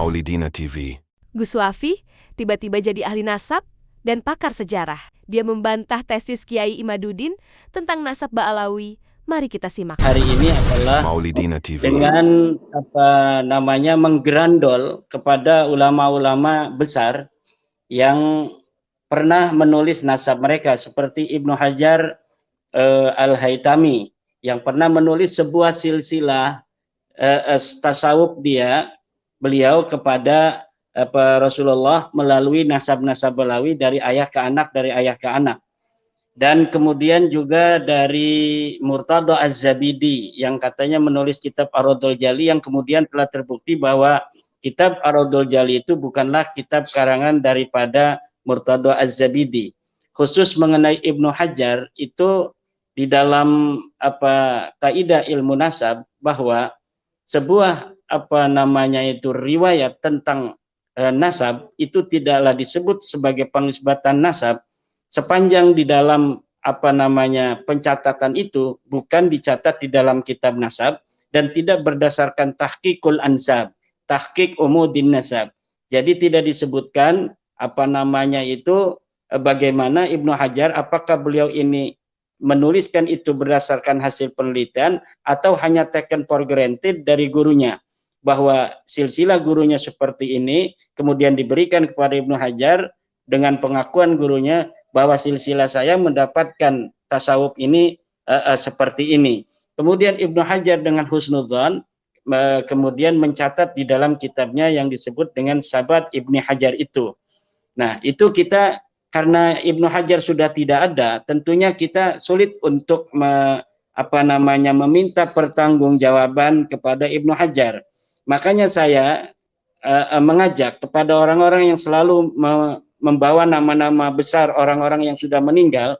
Maulidina TV. Gus Wafi tiba-tiba jadi ahli nasab dan pakar sejarah. Dia membantah tesis Kiai Imaduddin tentang nasab Ba'alawi. Mari kita simak. Hari ini adalah Maulidina TV. dengan menggerandol kepada ulama-ulama besar yang pernah menulis nasab mereka, seperti Ibnu Hajar Al-Haytami yang pernah menulis sebuah silsilah tasawuf beliau kepada Rasulullah melalui nasab-nasab Balawi dari ayah ke anak, dari ayah ke anak. Dan kemudian juga dari Murtada Az-Zabidi yang katanya menulis kitab Ar-Raddul Jali, yang kemudian telah terbukti bahwa kitab Ar-Raddul Jali itu bukanlah kitab karangan daripada Murtada Az-Zabidi. Khusus mengenai Ibnu Hajar itu di dalam kaidah ilmu nasab, bahwa sebuah riwayat tentang nasab itu tidaklah disebut sebagai pengisbatan nasab sepanjang di dalam pencatatan itu bukan dicatat di dalam kitab nasab dan tidak berdasarkan tahqiqul ansab, tahqiq umudin nasab. Jadi tidak disebutkan bagaimana Ibnu Hajar, apakah beliau ini menuliskan itu berdasarkan hasil penelitian atau hanya taken for granted dari gurunya, bahwa silsilah gurunya seperti ini, kemudian diberikan kepada Ibnu Hajar dengan pengakuan gurunya bahwa silsilah saya mendapatkan tasawuf ini seperti ini. Kemudian Ibnu Hajar dengan husnudzon kemudian mencatat di dalam kitabnya yang disebut dengan Sabat Ibnu Hajar itu. Nah, itu kita, karena Ibnu Hajar sudah tidak ada, tentunya kita sulit untuk meminta pertanggungjawaban kepada Ibnu Hajar. Makanya saya mengajak kepada orang-orang yang selalu membawa nama-nama besar orang-orang yang sudah meninggal,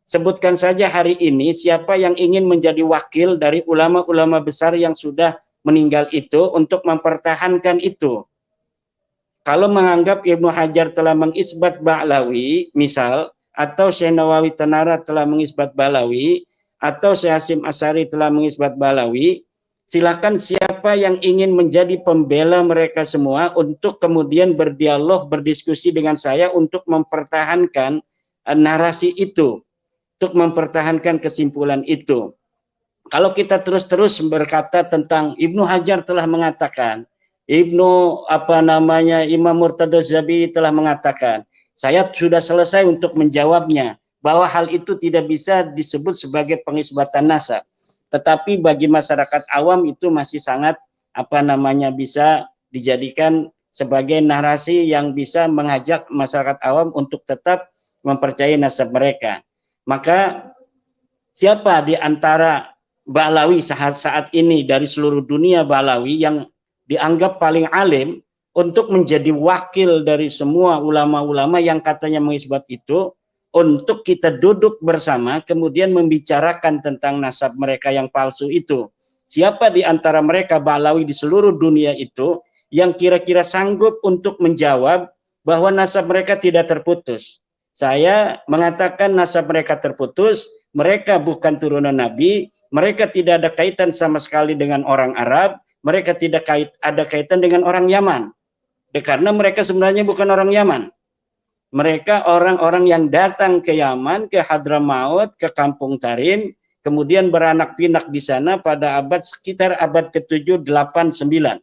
sebutkan saja hari ini siapa yang ingin menjadi wakil dari ulama-ulama besar yang sudah meninggal itu untuk mempertahankan itu. Kalau menganggap Ibnu Hajar telah mengisbat Ba'lawi, misal, atau Syekh Nawawi Tanara telah mengisbat Ba'lawi, atau Syekh Hasyim Asy'ari telah mengisbat Ba'lawi, silakan siapa yang ingin menjadi pembela mereka semua untuk kemudian berdialog, berdiskusi dengan saya untuk mempertahankan narasi itu, untuk mempertahankan kesimpulan itu. Kalau kita terus-terus berkata tentang Ibnu Hajar telah mengatakan, Imam Murtada Az-Zabidi telah mengatakan, saya sudah selesai untuk menjawabnya, bahwa hal itu tidak bisa disebut sebagai pengisbatan nasab. Tetapi bagi masyarakat awam itu masih sangat bisa dijadikan sebagai narasi yang bisa mengajak masyarakat awam untuk tetap mempercayai nasab mereka. Maka siapa di antara Ba'lawi saat ini dari seluruh dunia Ba'lawi yang dianggap paling alim untuk menjadi wakil dari semua ulama-ulama yang katanya mengisbat itu, untuk kita duduk bersama kemudian membicarakan tentang nasab mereka yang palsu itu? Siapa di antara mereka Ba'lawi di seluruh dunia itu yang kira-kira sanggup untuk menjawab bahwa nasab mereka tidak terputus? Saya mengatakan nasab mereka terputus, mereka bukan turunan Nabi, mereka tidak ada kaitan sama sekali dengan orang Arab, mereka tidak ada kaitan dengan orang Yaman. Karena mereka sebenarnya bukan orang Yaman. Mereka orang-orang yang datang ke Yaman, ke Hadramaut, ke Kampung Tarim, kemudian beranak pinak di sana pada sekitar abad ke-7, 8, 9.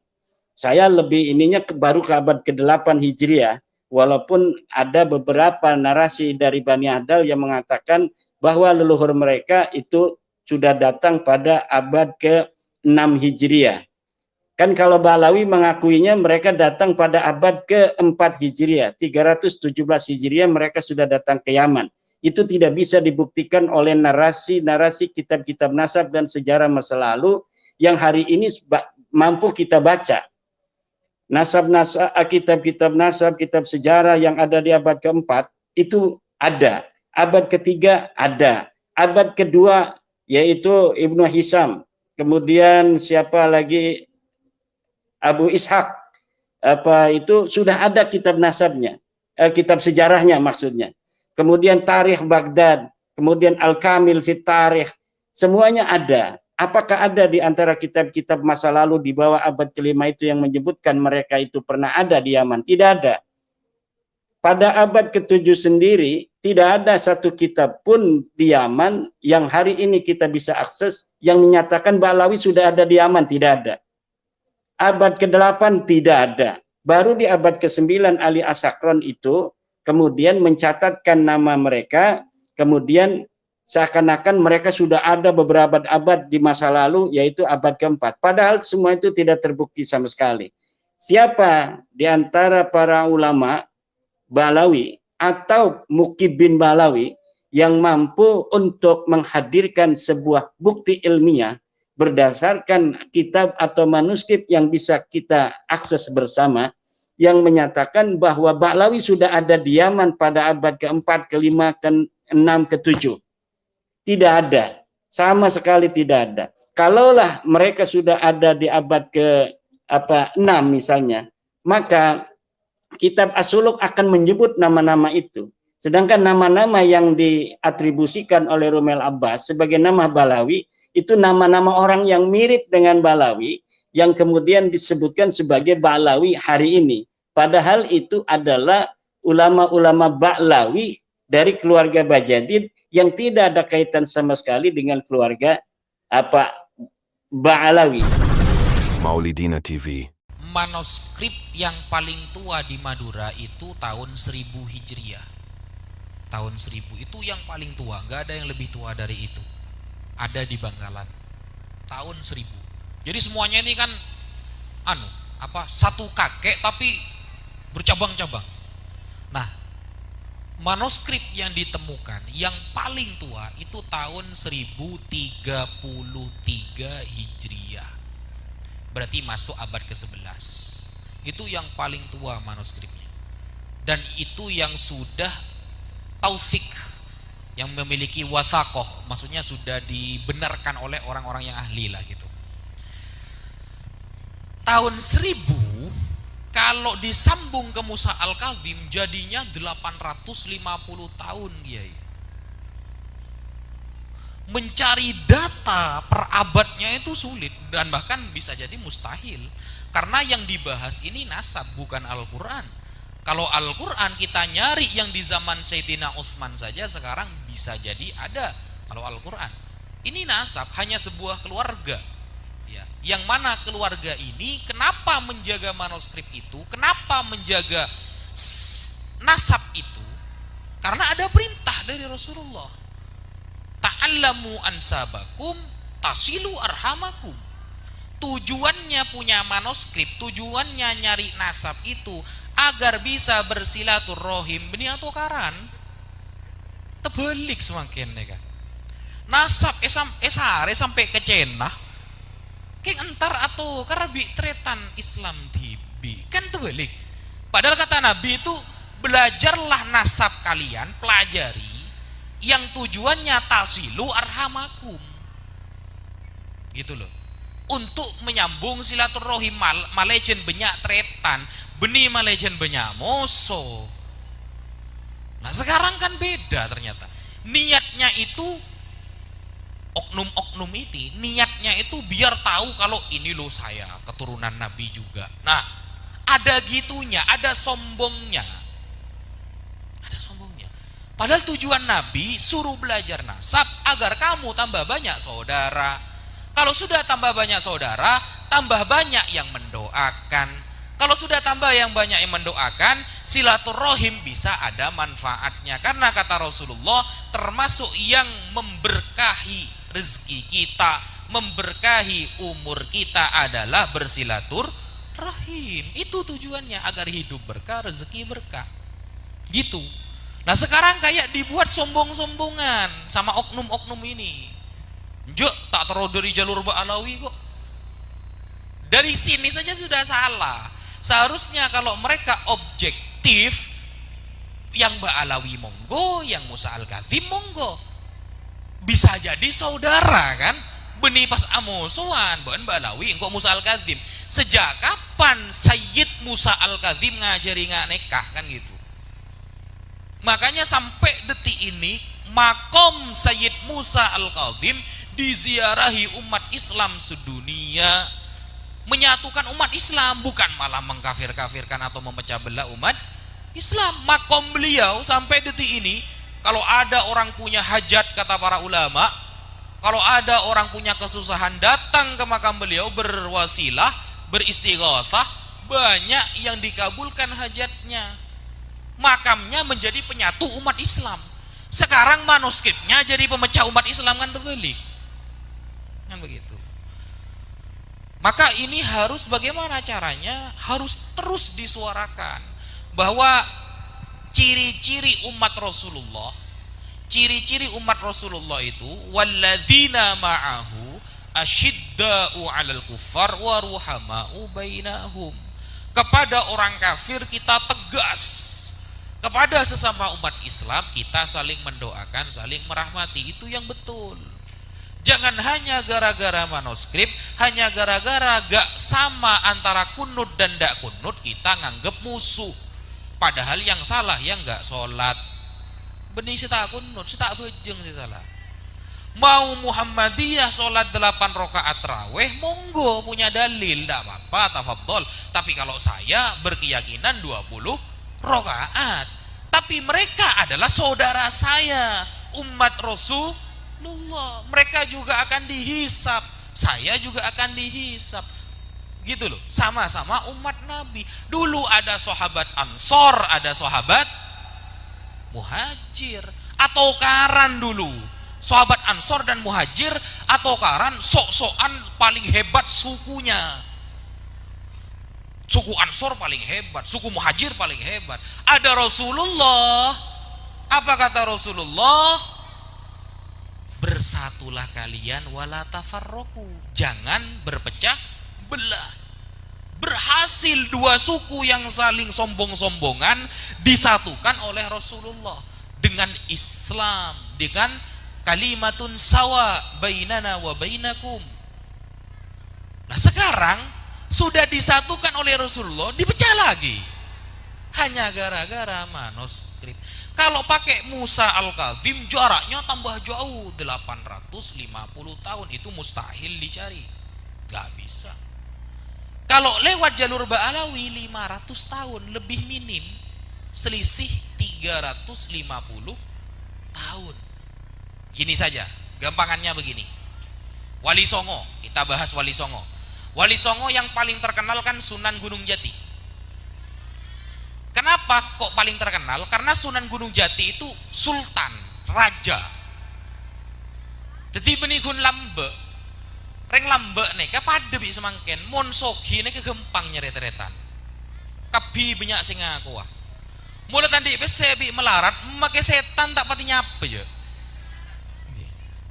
Saya lebih baru ke abad ke-8 Hijriah, walaupun ada beberapa narasi dari Bani Adal yang mengatakan bahwa leluhur mereka itu sudah datang pada abad ke-6 Hijriah. Kan kalau Ba'lawi mengakuinya mereka datang pada abad ke-4 Hijriah, 317 Hijriah mereka sudah datang ke Yaman. Itu tidak bisa dibuktikan oleh narasi-narasi kitab-kitab nasab dan sejarah masa lalu yang hari ini mampu kita baca. Kitab-kitab nasab, kitab sejarah yang ada di abad ke-4 itu ada. Abad ke-3 ada. Abad ke-2 yaitu Ibnu Hisam. Kemudian siapa lagi? Abu Ishaq, itu sudah ada kitab nasabnya, kitab sejarahnya maksudnya. Kemudian Tarikh Baghdad, kemudian Al-Kamil fit Tarikh, semuanya ada. Apakah ada di antara kitab-kitab masa lalu di bawah abad kelima itu yang menyebutkan mereka itu pernah ada di Yaman? Tidak ada. Pada abad ke-7 sendiri, tidak ada satu kitab pun di Yaman yang hari ini kita bisa akses yang menyatakan Ba'alawi sudah ada di Yaman. Tidak ada. Abad ke-8 tidak ada. Baru di abad ke-9 Ali As-Sakron itu kemudian mencatatkan nama mereka, kemudian seakan-akan mereka sudah ada beberapa abad di masa lalu, yaitu abad ke-4. Padahal semua itu tidak terbukti sama sekali. Siapa di antara para ulama Ba'alawi atau Muqib bin Ba'alawi yang mampu untuk menghadirkan sebuah bukti ilmiah berdasarkan kitab atau manuskrip yang bisa kita akses bersama, yang menyatakan bahwa Ba'alawi sudah ada di Yaman pada abad ke-4, ke-5, ke-6, ke-7. Tidak ada, sama sekali tidak ada. Kalaulah mereka sudah ada di abad ke-6 misalnya, maka kitab As-Suluk akan menyebut nama-nama itu. Sedangkan nama-nama yang diatribusikan oleh Rumel Abbas sebagai nama Ba'alawi, itu nama-nama orang yang mirip dengan Ba'alawi, yang kemudian disebutkan sebagai Ba'alawi hari ini. Padahal itu adalah ulama-ulama Ba'alawi dari keluarga Bajadid yang tidak ada kaitan sama sekali dengan keluarga Ba'alawi. Maulidina TV. Manuskrip yang paling tua di Madura itu tahun 1000 Hijriah. Tahun 1000 itu yang paling tua, nggak ada yang lebih tua dari itu. Ada di Bangkalan. Tahun 1000. Jadi semuanya ini kan satu kakek tapi bercabang-cabang. Nah, manuskrip yang ditemukan yang paling tua itu tahun 1033 Hijriah. Berarti masuk abad ke-11. Itu yang paling tua manuskripnya. Dan itu yang sudah taufik, yang memiliki wathaqoh, maksudnya sudah dibenarkan oleh orang-orang yang ahli lah gitu. Tahun 1000 kalau disambung ke Musa Al-Kadzim jadinya 850 tahun, Kiai. Mencari data per abadnya itu sulit dan bahkan bisa jadi mustahil, karena yang dibahas ini nasab bukan Al-Quran. Kalau Al-Quran kita nyari yang di zaman Sayyidina Utsman saja sekarang bisa jadi ada. Kalau Al-Quran ini nasab, hanya sebuah keluarga ya, yang mana keluarga ini kenapa menjaga manuskrip itu, kenapa menjaga nasab itu, karena ada perintah dari Rasulullah, ta'allamu ansabakum tasilu arhamakum. Tujuannya punya manuskrip, tujuannya nyari nasab itu agar bisa bersilaturrohim beni atau karan. Terbalik semakin ya kan. Nasab esare sampai ke Cenah kayak entar atau karabi tretan Islam tibi kan terbalik. Padahal kata Nabi itu belajarlah nasab kalian, pelajari yang tujuannya tasilu arhamakum gitu loh, untuk menyambung silaturrohim malejen banyak tretan benih malejen banyak moso. Nah sekarang kan beda ternyata, niatnya itu oknum-oknum ini niatnya itu biar tahu kalau ini loh saya keturunan Nabi juga. Nah ada gitunya, ada sombongnya. Padahal tujuan Nabi suruh belajar nasab agar kamu tambah banyak saudara. Kalau sudah tambah banyak saudara, tambah banyak yang mendoakan. Kalau sudah tambah yang banyak yang mendoakan, silaturrohim bisa ada manfaatnya. Karena kata Rasulullah, termasuk yang memberkahi rezeki kita, memberkahi umur kita adalah bersilaturrahim. Itu tujuannya, agar hidup berkah, rezeki berkah. Gitu. Nah sekarang kayak dibuat sombong-sombongan sama oknum-oknum ini. Jok tak terlalu dari jalur Ba'alawi kok. Dari sini saja sudah salah. Seharusnya kalau mereka objektif, yang Ba'alawi monggo, yang Musa Al-Kadzim monggo. Bisa jadi saudara kan. Benih pas amusuhan, bukan Ba'alawi, engkau Musa Al-Kadzim. Sejak kapan Sayyid Musa Al-Kadzim ngajari nggak nikah kan gitu. Makanya sampai detik ini makom Sayyid Musa Al-Kadzim diziarahi umat Islam sedunia, menyatukan umat Islam, bukan malah mengkafir-kafirkan atau memecah belah umat Islam. Makom beliau sampai detik ini, kalau ada orang punya hajat, kata para ulama, kalau ada orang punya kesusahan, datang ke makam beliau, berwasilah, beristighatsah, banyak yang dikabulkan hajatnya. Makamnya menjadi penyatu umat Islam. Sekarang manuskripnya jadi pemecah umat Islam, kan terbalik. Kan begitu. Maka ini harus, bagaimana caranya? Harus terus disuarakan bahwa ciri-ciri umat Rasulullah, ciri-ciri umat Rasulullah itu walladzina ma'ahu asyidda'u 'alal kuffar wa ruhama'u bainahum. Kepada orang kafir kita tegas, kepada sesama umat Islam kita saling mendoakan, saling merahmati. Itu yang betul. Jangan hanya gara-gara manuskrip, hanya gara-gara gak sama antara kunut dan gak kunut kita nganggep musuh. Padahal yang salah yang gak sholat. Benih sita kunut, sita bejeng sih salah. Mau Muhammadiyah sholat 8 rakaat raweh, monggo, punya dalil, gak apa-apa, tafadhol. Tapi kalau saya berkeyakinan 20 rakaat. Tapi mereka adalah saudara saya, umat Rasulullah. Mereka juga akan dihisap, saya juga akan dihisap, gitu loh. Sama-sama umat Nabi. Dulu ada sahabat Ansor, ada sahabat Muhajir, atau karan dulu. Sahabat Ansor dan Muhajir atau karan, sok-sokan paling hebat sukunya. Suku Ansor paling hebat, suku Muhajir paling hebat. Ada Rasulullah. Apa kata Rasulullah? Bersatulah kalian wala tafarraqu, jangan berpecah belah. Berhasil dua suku yang saling sombong-sombongan disatukan oleh Rasulullah dengan Islam, dengan kalimatun sawa bainana wa bainakum. Nah sekarang sudah disatukan oleh Rasulullah, dipecah lagi hanya gara-gara manuskrip. Kalau pakai Musa Al-Kadzim jaraknya tambah jauh, 850 tahun, itu mustahil dicari, gak bisa. Kalau lewat jalur Ba'alawi 500 tahun lebih minim, selisih 350 tahun. Gini saja, gampangannya begini. Wali Songo, kita bahas Wali Songo. Wali Songo yang paling terkenal kan Sunan Gunung Jati. Kenapa kok paling terkenal? Karena Sunan Gunung Jati itu sultan, raja. Jadi benigun lambe, reng lambe nih, kepada bi semangken, mon sogi nih kegempang nyeret-retan. Kabi banyak sing aku ah. Mulai tadi besebi melarat, make setan tak pati nyapa ya.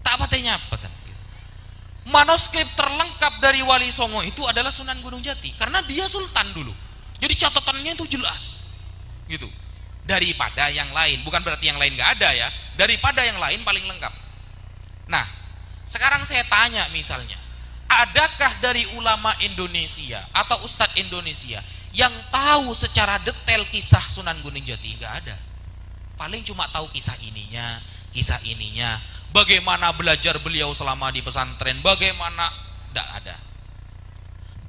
Tak pati nyapa kan. Manuskrip terlengkap dari Wali Songo itu adalah Sunan Gunung Jati, karena dia sultan dulu. Jadi catatannya itu jelas. Gitu, daripada yang lain. Bukan berarti yang lain gak ada ya, daripada yang lain paling lengkap. Nah sekarang saya tanya misalnya, adakah dari ulama Indonesia atau ustadz Indonesia yang tahu secara detail kisah Sunan Gunung Jati? Gak ada. Paling cuma tahu kisah ininya, bagaimana belajar beliau selama di pesantren, bagaimana, gak ada.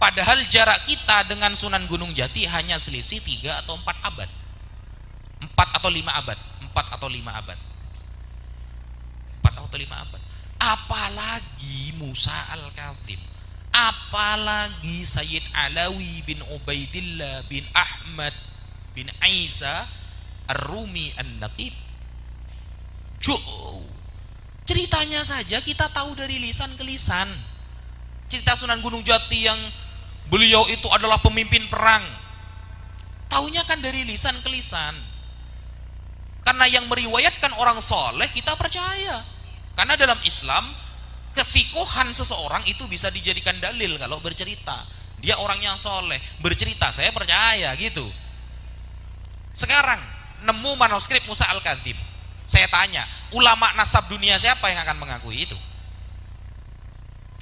Padahal jarak kita dengan Sunan Gunung Jati hanya selisih 3 atau 4 abad. 4 atau 5 abad. Apalagi Musa Al-Kadzim, apalagi Sayyid Alawi bin Ubaidillah bin Ahmad bin Isa Ar-Rumi An-Naqib. Ceritanya saja kita tahu dari lisan ke lisan. Cerita Sunan Gunung Jati yang beliau itu adalah pemimpin perang, taunya kan dari lisan ke lisan. Karena yang meriwayatkan orang soleh kita percaya. Karena dalam Islam kesikohan seseorang itu bisa dijadikan dalil kalau bercerita. Dia orang yang soleh, bercerita saya percaya gitu. Sekarang nemu manuskrip Musa Al-Kadzim, saya tanya, ulama nasab dunia siapa yang akan mengakui itu?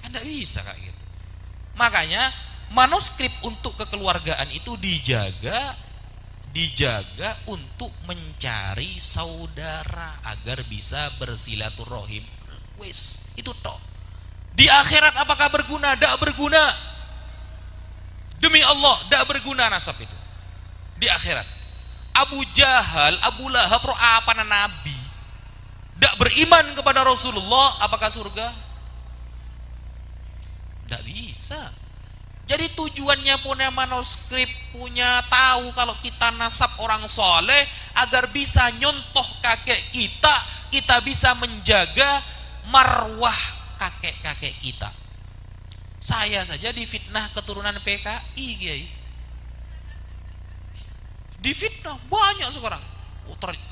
Kan tidak bisa kayak gitu. Makanya manuskrip untuk kekeluargaan itu dijaga untuk mencari saudara agar bisa bersilaturahim. Wis, itu toh. Di akhirat apakah berguna? Tidak berguna. Demi Allah, tidak berguna nasab itu di akhirat. Abu Jahal, Abu Lahab, apa Nabi tidak beriman kepada Rasulullah, apakah surga? Tidak bisa. Jadi tujuannya punya manuskrip, punya tahu kalau kita nasab orang soleh, agar bisa nyontoh kakek kita, kita bisa menjaga marwah kakek-kakek kita. Saya saja difitnah keturunan PKI, Kiai. Difitnah banyak sekarang.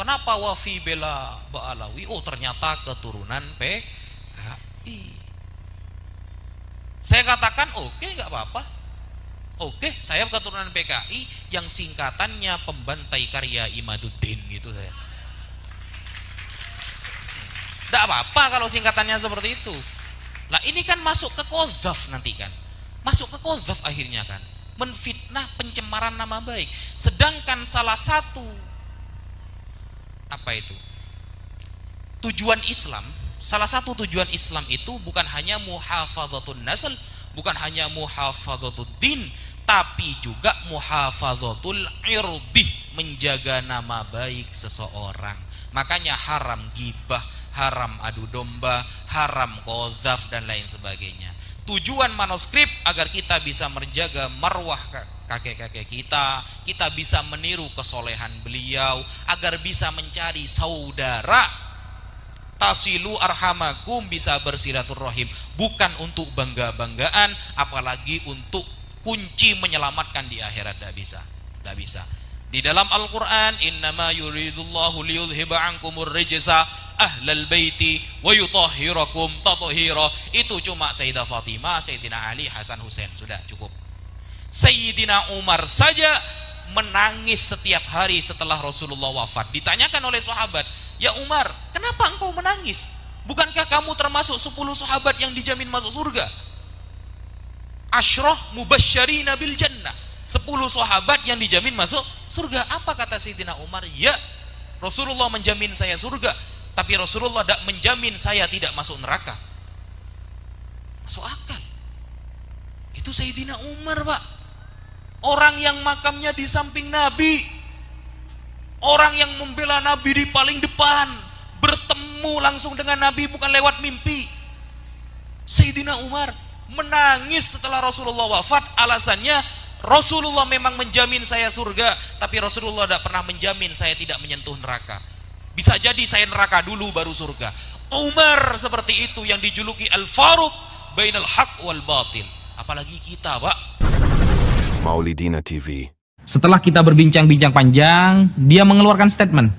Kenapa Wafi bela Ba'alawi? Ternyata keturunan PKI. Saya katakan oke, nggak apa-apa. Oke, saya keturunan PKI yang singkatannya pembantai karya Imaduddin gitu saya. Nggak apa-apa kalau singkatannya seperti itu. Lah ini kan masuk ke qadzaf nanti kan. Masuk ke qadzaf akhirnya kan. Menfitnah, pencemaran nama baik. Sedangkan salah satu tujuan Islam, salah satu tujuan Islam itu bukan hanya muhafadhatun nasl, bukan hanya muhafadhatud din, tapi juga muhafadhatul irdi, menjaga nama baik seseorang. Makanya haram gibah, haram adu domba, haram qadzaf dan lain sebagainya. Tujuan manuskrip agar kita bisa menjaga marwah kakek-kakek kita, kita bisa meniru kesolehan beliau, agar bisa mencari saudara, tasilu arhamakum, bisa bersilaturahim, bukan untuk bangga-banggaan, apalagi untuk kunci menyelamatkan di akhirat. Tidak bisa, tidak bisa. Di dalam Al-Quran, innama yuridullahu liyudhiba ankumur rijsa ahlal baiti wa yutahhirakum tathira. Itu cuma Sayyidah Fatimah, Sayyidina Ali, Hasan, Husain, sudah cukup. Sayyidina Umar saja menangis setiap hari setelah Rasulullah wafat. Ditanyakan oleh sahabat, ya Umar, kenapa engkau menangis? Bukankah kamu termasuk 10 sahabat yang dijamin masuk surga? Asyrah mubasysyirina bil jannah, 10 sahabat yang dijamin masuk surga. Apa kata Sayyidina Umar? Ya, Rasulullah menjamin saya surga, tapi Rasulullah tidak menjamin saya tidak masuk neraka. Masuk akal. Itu Sayyidina Umar, Pak. Orang yang makamnya di samping Nabi, orang yang membela Nabi di paling depan, bertemu langsung dengan Nabi bukan lewat mimpi. Sayyidina Umar menangis setelah Rasulullah wafat. Alasannya, Rasulullah memang menjamin saya surga, tapi Rasulullah tidak pernah menjamin saya tidak menyentuh neraka. Bisa jadi saya neraka dulu baru surga. Umar seperti itu, yang dijuluki Al-Faruq bainal haq wal batil. Apalagi kita, Pak. Maulidina TV. Setelah kita berbincang-bincang panjang, dia mengeluarkan statement.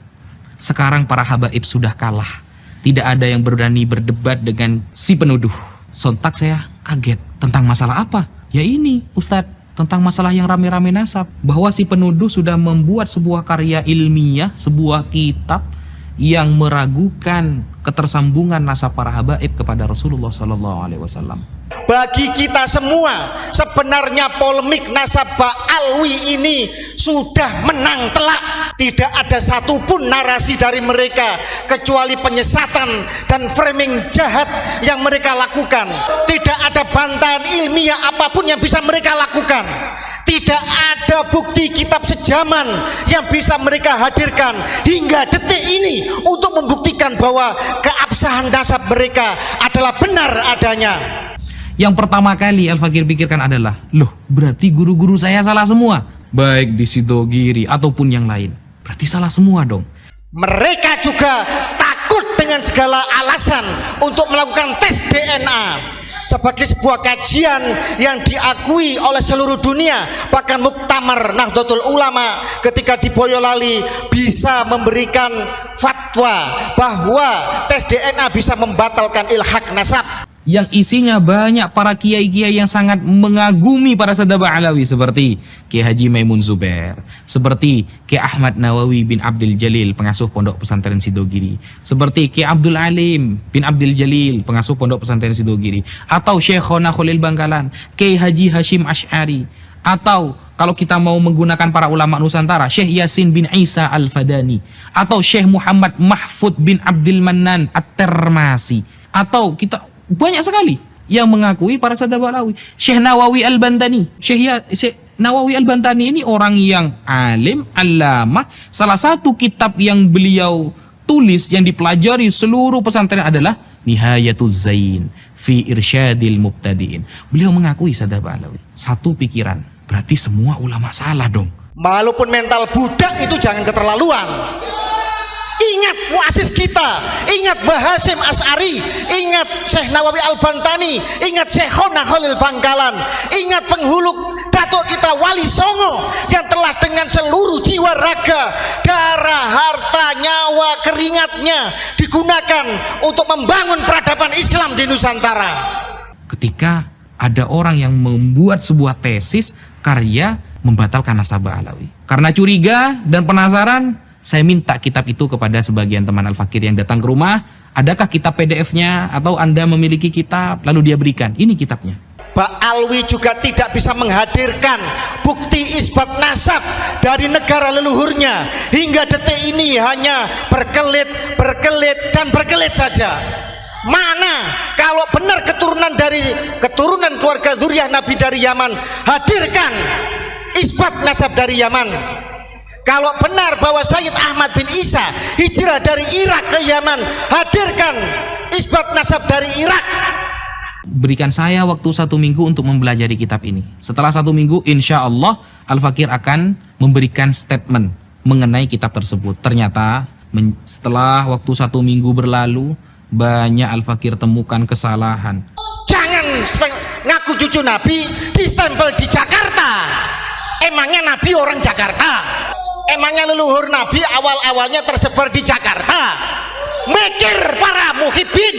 Sekarang para habaib sudah kalah. Tidak ada yang berani berdebat dengan si penuduh. Sontak saya kaget. Tentang masalah apa? Ya ini, Ustadz. Tentang masalah yang rame-rame nasab. Bahwa si penuduh sudah membuat sebuah karya ilmiah, sebuah kitab yang meragukan ketersambungan nasab para habaib kepada Rasulullah SAW. Bagi kita semua, sebenarnya polemik nasab Ba'alwi ini sudah menang telak. Tidak ada satupun narasi dari mereka kecuali penyesatan dan framing jahat yang mereka lakukan. Tidak ada bantahan ilmiah apapun yang bisa mereka lakukan. Tidak ada bukti kitab sejaman yang bisa mereka hadirkan hingga detik ini untuk membuktikan bahwa keabsahan nasab mereka adalah benar adanya. Yang pertama kali Al-Fakir pikirkan adalah, loh berarti guru-guru saya salah semua, baik di Sidogiri ataupun yang lain. Berarti salah semua dong. Mereka juga takut dengan segala alasan untuk melakukan tes DNA sebagai sebuah kajian yang diakui oleh seluruh dunia. Bahkan Muktamar Nahdlatul Ulama ketika di Boyolali bisa memberikan fatwa bahwa tes DNA bisa membatalkan ilhaq nasab, yang isinya banyak para kiai-kiai yang sangat mengagumi para Sayyidina Ba'alawi, seperti Kiai Haji Maimun Zubair, seperti Kiai Ahmad Nawawi bin Abdul Jalil, pengasuh Pondok Pesantren Sidogiri, seperti Kiai Abdul Alim bin Abdul Jalil, pengasuh Pondok Pesantren Sidogiri, atau Syekhona Khalil Bangkalan, Kiai Haji Hashim Ash'ari, atau kalau kita mau menggunakan para ulama Nusantara, Syekh Yasin bin Isa Al-Fadani, atau Syekh Muhammad Mahfud bin Abdul Mannan At-Termasi, atau kita banyak sekali yang mengakui para sahabat Alawi. Syekh Nawawi Al-Bantani. Syekh Nawawi Al-Bantani ini orang yang alim, allamah. Salah satu kitab yang beliau tulis yang dipelajari seluruh pesantren adalah Nihayatuz Zain fi Irsyadil Mubtadi'in. Beliau mengakui sahabat Alawi. Satu pikiran, berarti semua ulama salah dong. Walaupun mental budak itu jangan keterlaluan. Ingat muasis kita, ingat Mbah Hasyim Asy'ari, ingat Syekh Nawawi Al-Bantani, ingat Syekhona Khalil Bangkalan, ingat penghulu datuk kita Wali Songo yang telah dengan seluruh jiwa raga, darah, harta, nyawa, keringatnya digunakan untuk membangun peradaban Islam di Nusantara. Ketika ada orang yang membuat sebuah tesis karya membatalkan nasabah Alawi, karena curiga dan penasaran, saya minta kitab itu kepada sebagian teman Al-Fakir yang datang ke rumah. Adakah kitab PDF-nya atau Anda memiliki kitab? Lalu dia berikan, ini kitabnya. Mbak Alwi juga tidak bisa menghadirkan bukti isbat nasab dari negara leluhurnya. Hingga detik ini hanya berkelit dan berkelit saja. Mana kalau benar keturunan keluarga zuriyah Nabi dari Yaman, hadirkan isbat nasab dari Yaman. Kalau benar bahwa Sayyid Ahmad bin Isa hijrah dari Irak ke Yaman, hadirkan isbat nasab dari Irak. Berikan saya waktu 1 minggu untuk mempelajari kitab ini. Setelah 1 minggu, insya Allah Al-Fakir akan memberikan statement mengenai kitab tersebut. Ternyata setelah waktu 1 minggu berlalu, banyak Al-Fakir temukan kesalahan. Jangan ngaku cucu Nabi distempel di Jakarta. Emangnya Nabi orang Jakarta? Emangnya leluhur Nabi awal-awalnya tersebar di Jakarta? Mikir para muhibbin.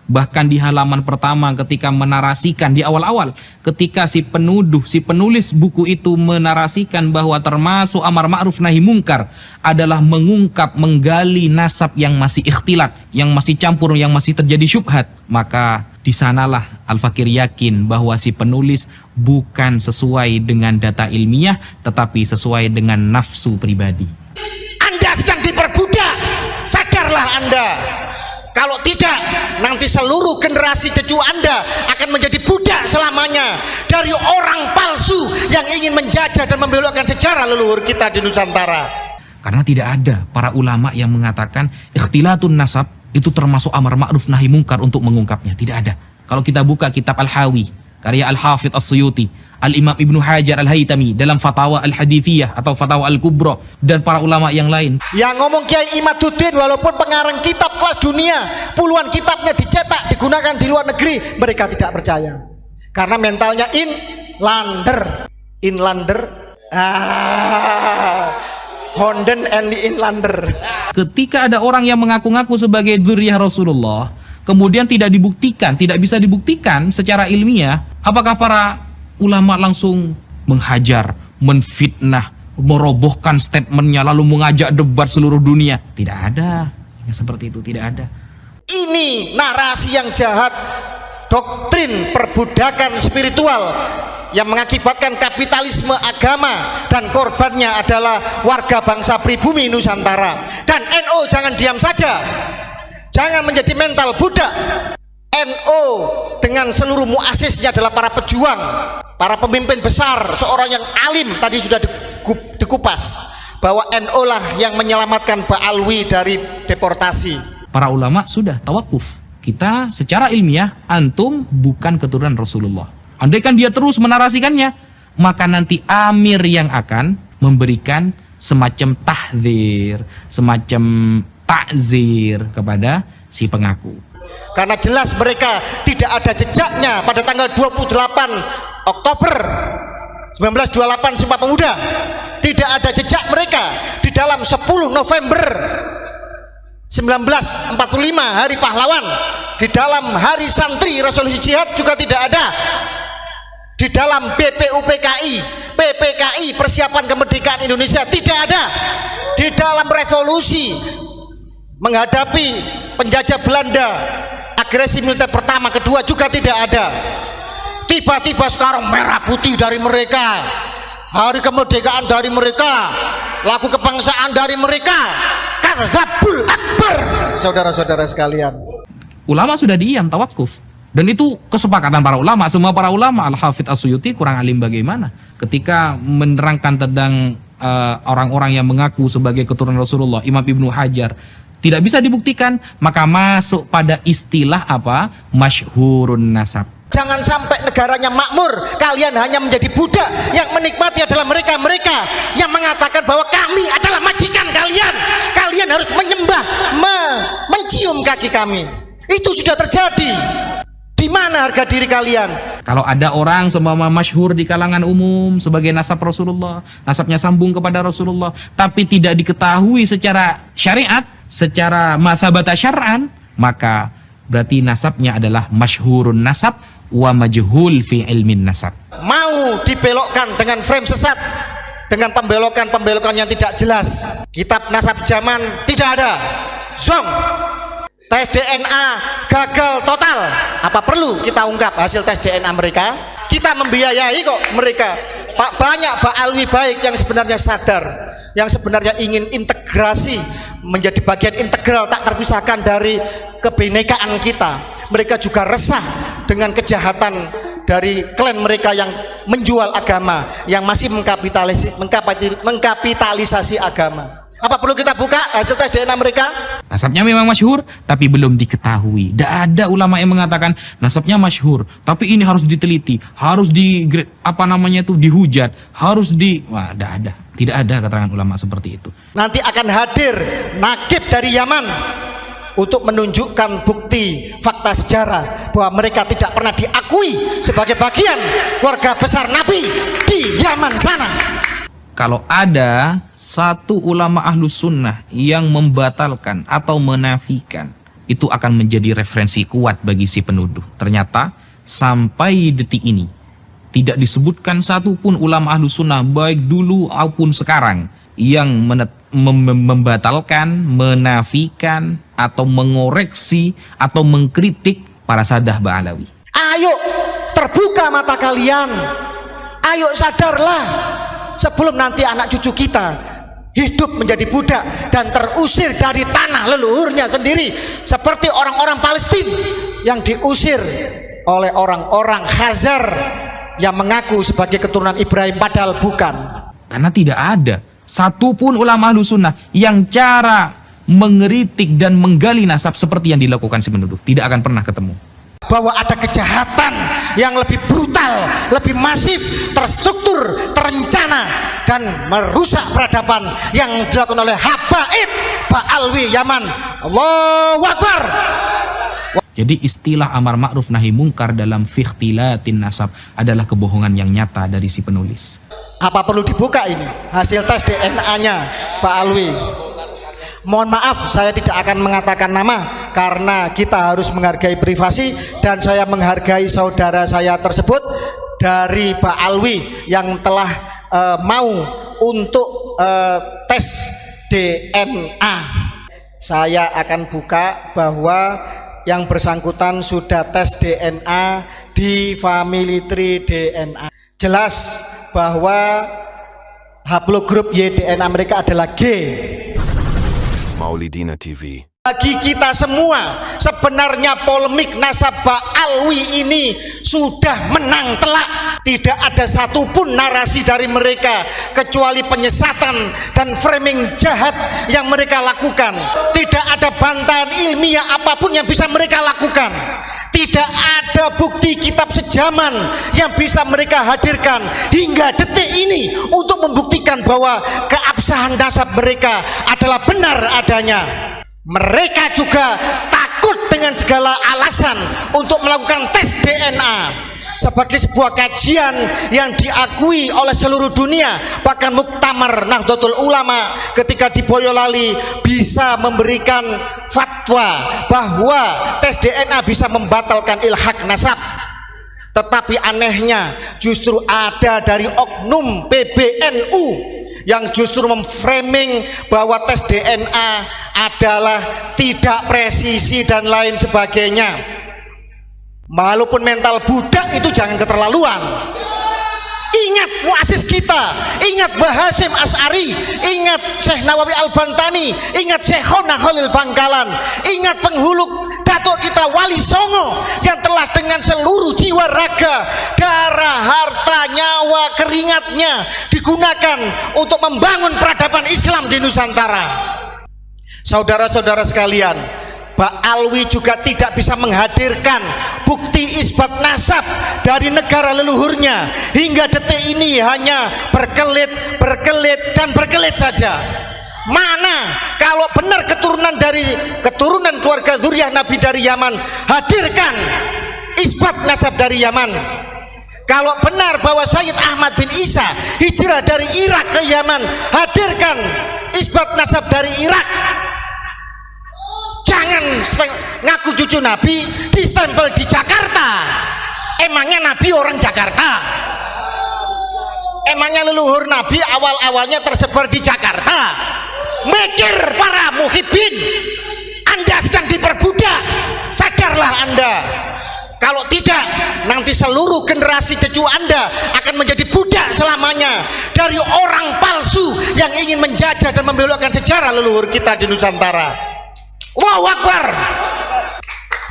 Bahkan di halaman pertama ketika menarasikan di awal-awal, ketika si penulis buku itu menarasikan bahwa termasuk amar ma'ruf nahi mungkar adalah menggali nasab yang masih ikhtilat, yang masih campur, yang masih terjadi syubhat, maka di sanalah Al-Fakir yakin bahwa si penulis bukan sesuai dengan data ilmiah, tetapi sesuai dengan nafsu pribadi. Anda sedang diperbudak, sadarlah Anda. Kalau tidak, nanti seluruh generasi cucu Anda akan menjadi budak selamanya dari orang palsu yang ingin menjajah dan membelokkan sejarah leluhur kita di Nusantara. Karena tidak ada para ulama yang mengatakan ikhtilatun nasab itu termasuk amar ma'ruf nahi mungkar untuk mengungkapnya. Tidak ada. Kalau kita buka kitab Al-Hawi, karya Al-Hafidh As-Suyuti, Al-Imam Ibnu Hajar Al-Haytami dalam Fatawa Al-Hadithiyah atau Fatawa Al-Kubra, dan para ulama yang lain. Yang ngomong Kiai Imaduddin walaupun pengarang kitab kelas dunia, puluhan kitabnya dicetak, digunakan di luar negeri, mereka tidak percaya. Karena mentalnya inlander. Honden and inlander. Ketika ada orang yang mengaku-ngaku sebagai dzurriyyah Rasulullah, kemudian tidak bisa dibuktikan secara ilmiah, apakah para ulama langsung menghajar, menfitnah, merobohkan statementnya, lalu mengajak debat seluruh dunia? Tidak ada yang seperti itu, tidak ada. Ini narasi yang jahat, doktrin perbudakan spiritual yang mengakibatkan kapitalisme agama, dan korbannya adalah warga bangsa pribumi Nusantara. Dan NU jangan diam saja, jangan menjadi mental budak. NU dengan seluruh muasisnya adalah para pejuang, para pemimpin besar, seorang yang alim. Tadi sudah dikupas bahwa NU lah yang menyelamatkan Mbak Alwi dari deportasi. Para ulama sudah tawakuf. Kita secara ilmiah, antum bukan keturunan Rasulullah. Andaikan dia terus menarasikannya, maka nanti amir yang akan memberikan semacam tahdzir, semacam takzir kepada si pengaku. Karena jelas mereka tidak ada jejaknya pada tanggal 28 Oktober 1928 Sumpah Pemuda. Tidak ada jejak mereka di dalam 10 November 1945 Hari Pahlawan. Di dalam Hari Santri Resolusi Jihad juga tidak ada. Di dalam PPKI Persiapan Kemerdekaan Indonesia tidak ada. Di dalam revolusi menghadapi penjajah Belanda, agresi militer pertama, kedua juga tidak ada. Tiba-tiba sekarang merah putih dari mereka, hari kemerdekaan dari mereka, lagu kebangsaan dari mereka. Kadzabul akbar. Saudara-saudara sekalian, Ulama sudah diam, tawakuf. Dan itu kesepakatan para ulama, semua para ulama. Al-Hafidz As-Suyuti kurang alim bagaimana ketika menerangkan tentang orang-orang yang mengaku sebagai keturunan Rasulullah. Imam Ibnu Hajar, tidak bisa dibuktikan, maka masuk pada istilah apa? Masyhurun nasab. Jangan sampai negaranya makmur, kalian hanya menjadi budak. Yang menikmati adalah mereka-mereka yang mengatakan bahwa kami adalah majikan kalian. Kalian harus menyembah, mencium kaki kami. Itu sudah terjadi. Di mana harga diri kalian? Kalau ada orang seumpama masyhur di kalangan umum sebagai nasab Rasulullah, nasabnya sambung kepada Rasulullah, tapi tidak diketahui secara syariat, secara mathabata syar'an, maka berarti nasabnya adalah masyhurun nasab wa majhul fi ilmin nasab. Mau dibelokkan dengan frame sesat, dengan pembelokan-pembelokan yang tidak jelas. Kitab nasab zaman tidak ada. Zong. Tes DNA gagal total. Apa perlu kita ungkap hasil tes DNA mereka? Kita membiayai kok mereka. Banyak ba'alwi baik yang sebenarnya sadar, yang sebenarnya ingin integrasi, menjadi bagian integral tak terpisahkan dari kebinekaan kita. Mereka juga resah dengan kejahatan dari klan mereka yang menjual agama, yang masih mengkapitalisasi agama. Apa perlu kita buka hasil tes DNA mereka? Nasabnya memang masyhur, tapi belum diketahui. Tidak ada ulama yang mengatakan nasabnya masyhur, tapi ini harus diteliti, harus dihujat, wah, tidak ada. Tidak ada keterangan ulama seperti itu. Nanti akan hadir nakib dari Yaman untuk menunjukkan bukti fakta sejarah bahwa mereka tidak pernah diakui sebagai bagian keluarga besar Nabi di Yaman sana. Kalau ada satu ulama ahlus sunnah yang membatalkan atau menafikan, itu akan menjadi referensi kuat bagi si penuduh. Ternyata sampai detik ini tidak disebutkan satupun ulama ahlus sunnah baik dulu maupun sekarang yang membatalkan, menafikan atau mengoreksi atau mengkritik para sadah Ba'alawi. Ayo terbuka mata kalian, ayo sadarlah sebelum nanti anak cucu kita hidup menjadi budak dan terusir dari tanah leluhurnya sendiri, seperti orang-orang Palestina yang diusir oleh orang-orang Khazar yang mengaku sebagai keturunan Ibrahim padahal bukan. Karena tidak ada satupun ulama ahlus sunnah yang cara mengeritik dan menggali nasab seperti yang dilakukan si penuduh. Tidak akan pernah ketemu. Bahwa ada kejahatan yang lebih brutal, lebih masif, terstruktur, terencana, dan merusak peradaban yang dilakukan oleh habaib Ba'alwi Yaman. Allahu Akbar. Jadi istilah amar ma'ruf nahi mungkar dalam fikhtilatin nasab adalah kebohongan yang nyata dari si penulis. Apa perlu dibuka ini hasil tes DNA-nya Ba'alwi? Mohon maaf, saya tidak akan mengatakan nama karena kita harus menghargai privasi, dan saya menghargai saudara saya tersebut dari Ba'alwi yang telah mau untuk tes DNA. Saya akan buka bahwa yang bersangkutan sudah tes DNA di Family Tree DNA. Jelas bahwa haplogrup Y-DNA mereka adalah G. Maulidina TV. Bagi kita semua, sebenarnya polemik nasab Ba'alwi ini sudah menang telak. Tidak ada satupun narasi dari mereka kecuali penyesatan dan framing jahat yang mereka lakukan. Tidak ada bantahan ilmiah apapun yang bisa mereka lakukan. Tidak ada bukti kitab sejaman yang bisa mereka hadirkan hingga detik ini untuk membuktikan bahwa keabsahan nasab mereka adalah benar adanya. Mereka juga takut dengan segala alasan untuk melakukan tes DNA sebagai sebuah kajian yang diakui oleh seluruh dunia. Bahkan Muktamar Nahdlatul Ulama ketika di Boyolali bisa memberikan fatwa bahwa tes DNA bisa membatalkan ilhaq nasab. Tetapi anehnya justru ada dari oknum PBNU yang justru memframing bahwa tes DNA adalah tidak presisi dan lain sebagainya. Walaupun mental budak itu jangan keterlaluan. Ingat muasis kita, ingat Bahasim As'ari, ingat Syekh Nawawi Al-Bantani, ingat Syekhona Khalil Bangkalan, ingat penghulu datuk kita Wali Songo yang telah dengan seluruh jiwa raga, darah, harta, nyawa, keringatnya digunakan untuk membangun peradaban Islam di Nusantara. Saudara-saudara sekalian, Mbak Alwi juga tidak bisa menghadirkan bukti isbat nasab dari negara leluhurnya. Hingga detik ini hanya berkelit, dan berkelit saja. Mana kalau benar keturunan keluarga zuriyah Nabi dari Yaman, hadirkan isbat nasab dari Yaman. Kalau benar bahwa Sayyid Ahmad bin Isa hijrah dari Irak ke Yaman, hadirkan isbat nasab dari Irak. Jangan ngaku cucu Nabi distempel di Jakarta. Emangnya Nabi orang Jakarta? Emangnya leluhur Nabi awal-awalnya tersebar di Jakarta? Mikir para muhibbin, Anda sedang diperbudak. Sadarlah Anda. Kalau tidak, nanti seluruh generasi cucu Anda akan menjadi budak selamanya dari orang palsu yang ingin menjajah dan membelokkan sejarah leluhur kita di Nusantara. Allahu Akbar.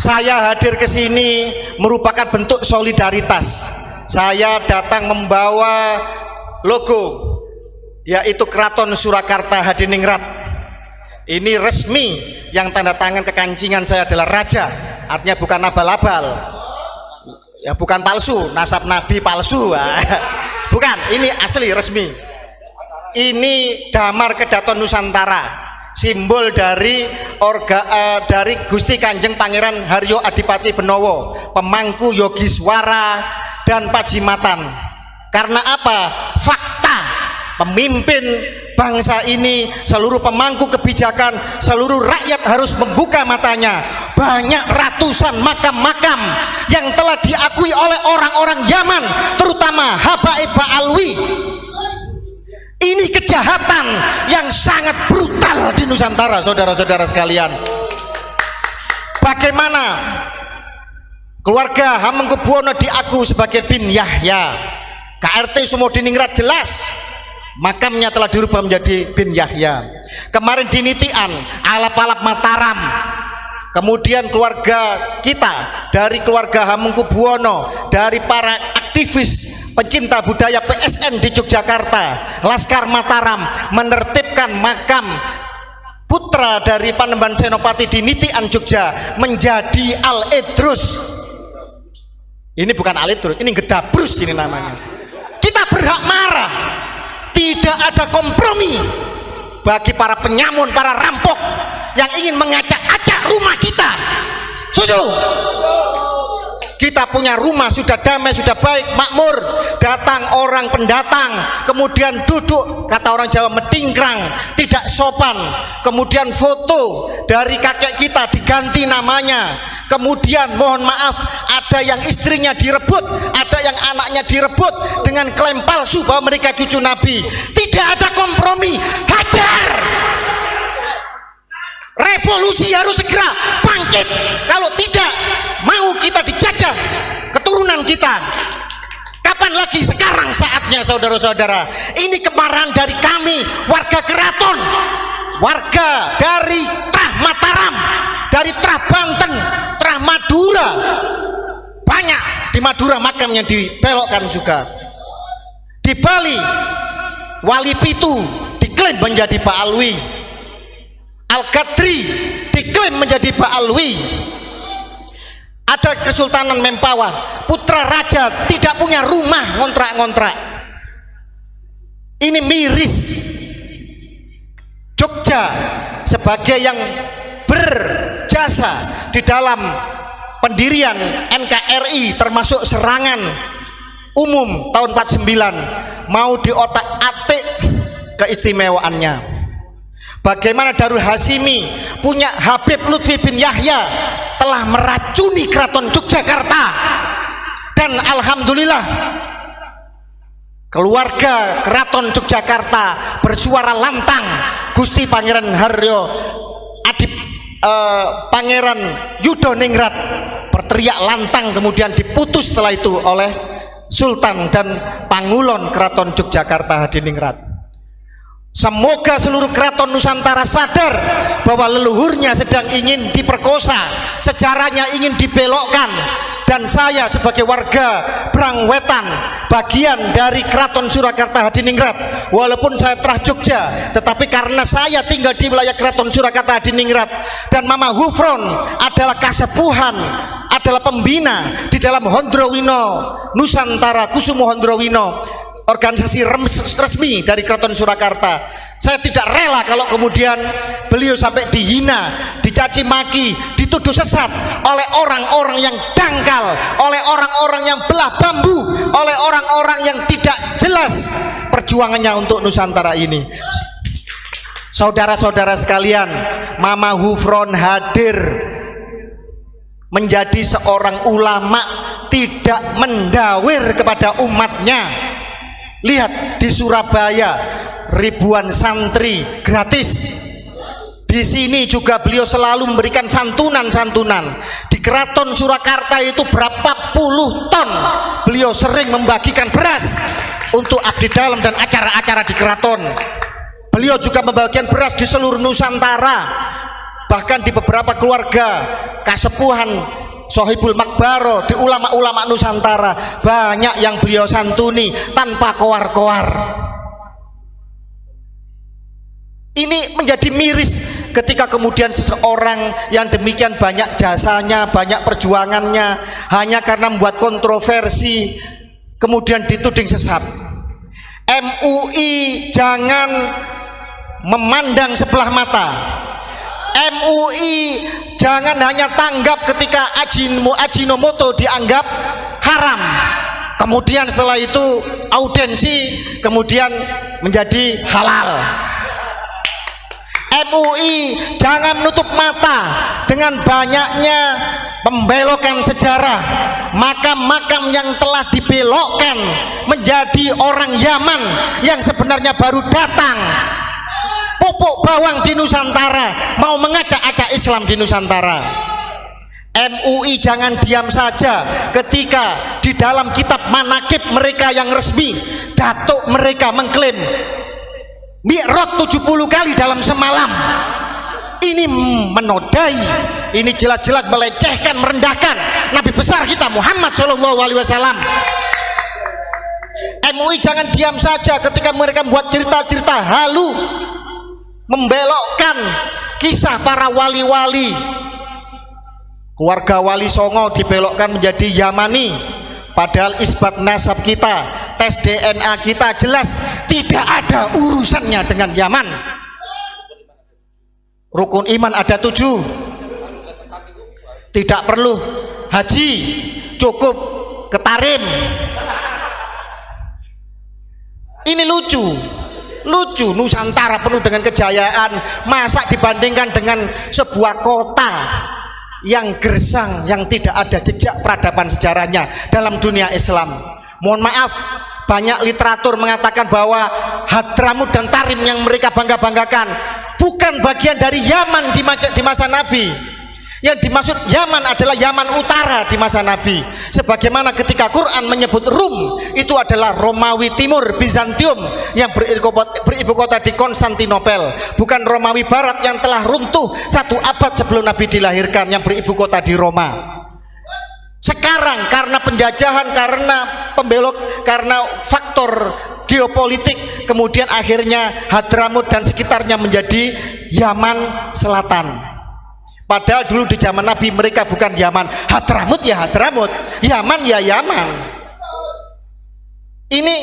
Saya hadir ke sini merupakan bentuk solidaritas. Saya datang membawa logo, yaitu Keraton Surakarta Hadiningrat. Ini resmi, yang tanda tangan kekancingan saya adalah raja, artinya bukan abal-abal, ya bukan palsu, nasab nabi palsu, bukan, ini asli resmi. Ini damar Kedaton Nusantara, simbol dari dari Gusti Kanjeng Pangeran Haryo Adipati Benowo, pemangku Yogiswara dan Pajimatan. Karena apa? Fakta pemimpin bangsa ini, seluruh pemangku kebijakan, seluruh rakyat harus membuka matanya. Banyak ratusan makam-makam yang telah diakui oleh orang-orang Yaman, terutama Habaib Alwi. Ini kejahatan yang sangat brutal di Nusantara, saudara-saudara sekalian. Bagaimana keluarga Hamengkubuwono diakui sebagai bin Yahya? KRT Sumodiningrat jelas makamnya telah dirubah menjadi bin Yahya. Kemarin di Nitian, alap-alap Mataram. Kemudian keluarga kita dari keluarga Hamengkubuwono, dari para aktivis pencinta budaya PSN di Yogyakarta, Laskar Mataram, menertibkan makam putra dari Panembahan Senopati di Nitian Jogja menjadi Al-Idrus. Ini bukan Al-Idrus, ini Gedabrus ini namanya. Kita berhak marah. Tidak ada kompromi bagi para penyamun, para rampok yang ingin mengacak-acak rumah kita. Setuju? Kita punya rumah sudah damai, sudah baik, makmur. Datang orang pendatang, kemudian duduk, kata orang Jawa, metingkrang, tidak sopan. Kemudian foto dari kakek kita diganti namanya. Kemudian mohon maaf, ada yang istrinya direbut, ada yang anaknya direbut dengan klaim palsu bahwa mereka cucu Nabi. Tidak ada kompromi. Hajar! Revolusi harus segera bangkit. Kalau tidak, mau kita dijajah keturunan kita. Kapan lagi? Sekarang saatnya, saudara-saudara. Ini kemarahan dari kami, warga Keraton, warga dari Trah Mataram, dari Trah Banten, Trah Madura. Banyak di Madura makam yang dibelokkan juga. Di Bali, Wali Pitu diklaim menjadi Pak Alwi. Al-Qadri diklaim menjadi Pak Alwi. Ada Kesultanan Mempawah, putra raja tidak punya rumah, ngontrak-ngontrak. Ini miris. Jogja sebagai yang berjasa di dalam pendirian NKRI, termasuk serangan umum tahun 49, mau diotak-atik keistimewaannya. Bagaimana Darul Hasimi punya Habib Lutfi bin Yahya telah meracuni Keraton Yogyakarta, dan alhamdulillah keluarga Keraton Yogyakarta bersuara lantang. Gusti Pangeran Haryo Pangeran Yudoningrat berteriak lantang, kemudian diputus setelah itu oleh Sultan dan Pangulon Keraton Yogyakarta Hadiningrat. Semoga seluruh keraton Nusantara sadar bahwa leluhurnya sedang ingin diperkosa, sejarahnya ingin dibelokkan. Dan saya sebagai warga Brangwetan, bagian dari Keraton Surakarta Hadiningrat, walaupun saya terah Jogja, tetapi karena saya tinggal di wilayah Keraton Surakarta Hadiningrat, dan Mama Hufron adalah kasepuhan, adalah pembina di dalam Hondrowino Nusantara Kusumo Hondrowino, organisasi resmi dari Keraton Surakarta. Saya tidak rela kalau kemudian beliau sampai dihina, dicaci maki, dituduh sesat oleh orang-orang yang dangkal, oleh orang-orang yang belah bambu, oleh orang-orang yang tidak jelas perjuangannya untuk Nusantara ini. Saudara-saudara sekalian, Mama Hufron hadir menjadi seorang ulama, tidak mendawir kepada umatnya. Lihat di Surabaya, ribuan santri gratis. Di sini juga beliau selalu memberikan santunan-santunan. Di Keraton Surakarta itu berapa puluh ton beliau sering membagikan beras untuk abdi dalam dan acara-acara di keraton. Beliau juga membagikan beras di seluruh Nusantara, bahkan di beberapa keluarga kasepuhan Sohibul Makbaro, di ulama-ulama Nusantara banyak yang beliau santuni tanpa koar-koar. Ini menjadi miris ketika kemudian seseorang yang demikian banyak jasanya, banyak perjuangannya, hanya karena membuat kontroversi kemudian dituding sesat. MUI jangan memandang sebelah mata. MUI jangan hanya tanggap ketika Ajinomoto dianggap haram, kemudian setelah itu audiensi kemudian menjadi halal. MUI jangan menutup mata dengan banyaknya pembelokan sejarah, makam-makam yang telah dibelokkan menjadi orang Yaman yang sebenarnya baru datang, pupuk bawang di Nusantara, mau mengacak-acak Islam di Nusantara. MUI jangan diam saja ketika di dalam kitab manakib mereka yang resmi, datuk mereka mengklaim Mi'raj 70 kali dalam semalam. Ini menodai, ini jelas-jelas melecehkan, merendahkan Nabi besar kita Muhammad SAW. MUI jangan diam saja ketika mereka membuat cerita-cerita halu, membelokkan kisah para wali-wali. Keluarga Wali Songo dibelokkan menjadi Yamani, padahal isbat nasab kita, tes DNA kita jelas tidak ada urusannya dengan Yaman. Rukun iman ada 7, tidak perlu haji, cukup ketarim. Ini lucu, Nusantara penuh dengan kejayaan, masa dibandingkan dengan sebuah kota yang gersang, yang tidak ada jejak peradaban sejarahnya dalam dunia Islam. Mohon maaf, banyak literatur mengatakan bahwa Hadramut dan Tarim yang mereka bangga-banggakan bukan bagian dari Yaman di masa Nabi. Yang dimaksud Yaman adalah Yaman Utara di masa Nabi. Sebagaimana ketika Quran menyebut Rum, itu adalah Romawi Timur, Bizantium yang beribu kota di Konstantinopel, bukan Romawi Barat yang telah runtuh 1 abad sebelum Nabi dilahirkan, yang beribu kota di Roma. Sekarang karena penjajahan, karena pembelok, karena faktor geopolitik, kemudian akhirnya Hadramut dan sekitarnya menjadi Yaman Selatan. Padahal dulu di zaman Nabi mereka bukan Yaman. Hadramut ya Hadramut, Yaman ya Yaman. Ini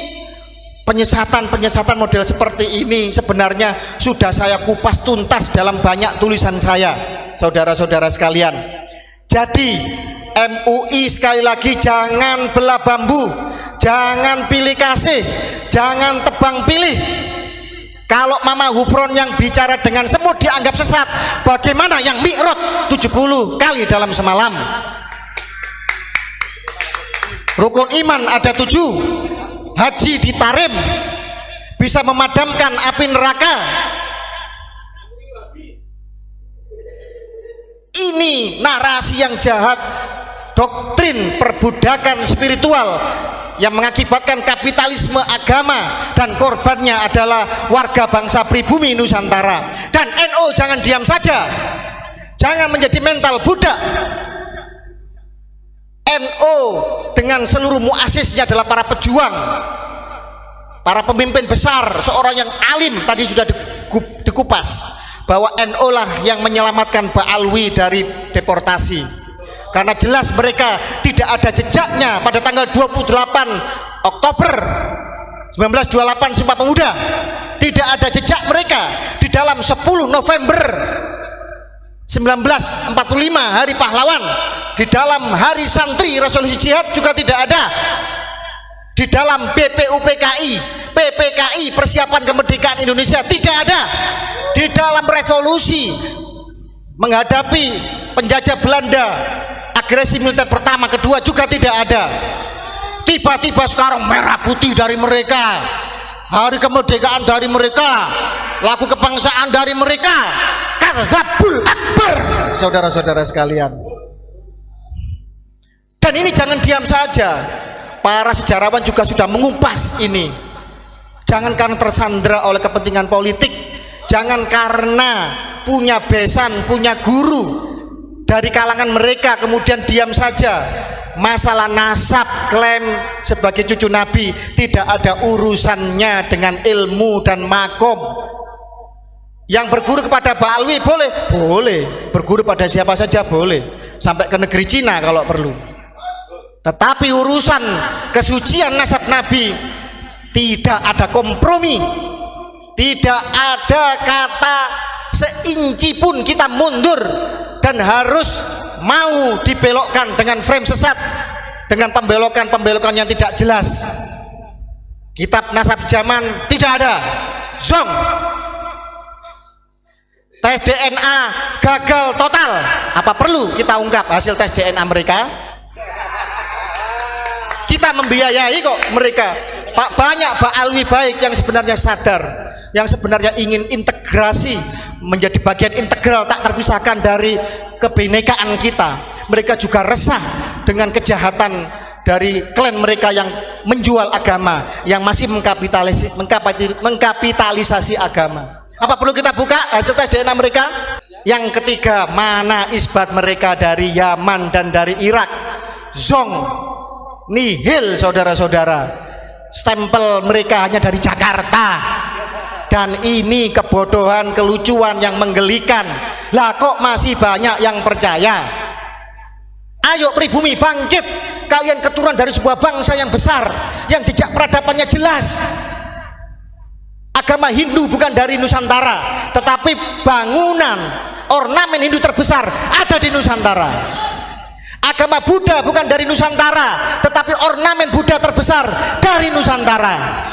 penyesatan model seperti ini sebenarnya sudah saya kupas tuntas dalam banyak tulisan saya, saudara-saudara sekalian. Jadi MUI sekali lagi jangan belah bambu, jangan pilih kasih, jangan tebang pilih. Kalau Mama Hufron yang bicara dengan semut dianggap sesat, bagaimana yang Mi'raj 70 kali dalam semalam? Rukun iman ada 7, haji ditarim, bisa memadamkan api neraka. Ini narasi yang jahat, doktrin perbudakan spiritual yang mengakibatkan kapitalisme agama dan korbannya adalah warga bangsa pribumi Nusantara. Dan NU jangan diam saja, jangan menjadi mental budak. NU dengan seluruh muasisnya adalah para pejuang, para pemimpin besar, seorang yang alim. Tadi sudah dikupas bahwa NU lah yang menyelamatkan Ba'alwi dari deportasi, karena jelas mereka tidak ada jejaknya pada tanggal 28 Oktober 1928 Sumpah Pemuda. Tidak ada jejak mereka di dalam 10 November 1945 Hari Pahlawan, di dalam Hari Santri Resolusi Jihad juga tidak ada, di dalam BPUPKI, PPKI Persiapan Kemerdekaan Indonesia tidak ada, di dalam revolusi menghadapi penjajah Belanda, agresi militer pertama kedua juga tidak ada. Tiba-tiba sekarang merah putih dari mereka, hari kemerdekaan dari mereka, lagu kebangsaan dari mereka, kadzabul akbar, saudara-saudara sekalian. Dan ini jangan diam saja, para sejarawan juga sudah mengupas ini. Jangan karena tersandera oleh kepentingan politik, jangan karena punya besan, punya guru dari kalangan mereka kemudian diam saja. Masalah nasab, klaim sebagai cucu Nabi tidak ada urusannya dengan ilmu dan makom. Yang berguru kepada Ba'alwi boleh, boleh. Berguru pada siapa saja boleh, sampai ke negeri Cina kalau perlu. Tetapi urusan kesucian nasab Nabi tidak ada kompromi, tidak ada kata seinci pun kita mundur, dan harus mau dibelokkan dengan frame sesat, dengan pembelokan-pembelokan yang tidak jelas. Kitab nasab zaman tidak ada, zong. Tes DNA gagal total. Apa perlu kita ungkap hasil tes DNA mereka? Kita membiayai kok mereka. Banyak Ba'alwi baik yang sebenarnya sadar, yang sebenarnya ingin integrasi, menjadi bagian integral tak terpisahkan dari kebinekaan kita. Mereka juga resah dengan kejahatan dari klan mereka yang menjual agama, yang masih mengkapitalisasi agama. Apa perlu kita buka hasil tes DNA mereka? Yang ketiga, mana isbat mereka dari Yaman dan dari Irak? Zong, nihil, saudara-saudara. Stempel mereka hanya dari Jakarta. Dan ini kebodohan, kelucuan yang menggelikan. Lah kok masih banyak yang percaya? Ayo pribumi bangkit, kalian keturunan dari sebuah bangsa yang besar, yang jejak peradabannya jelas. Agama Hindu bukan dari Nusantara, tetapi bangunan ornamen Hindu terbesar ada di Nusantara. Agama Buddha bukan dari Nusantara, tetapi ornamen Buddha terbesar dari Nusantara.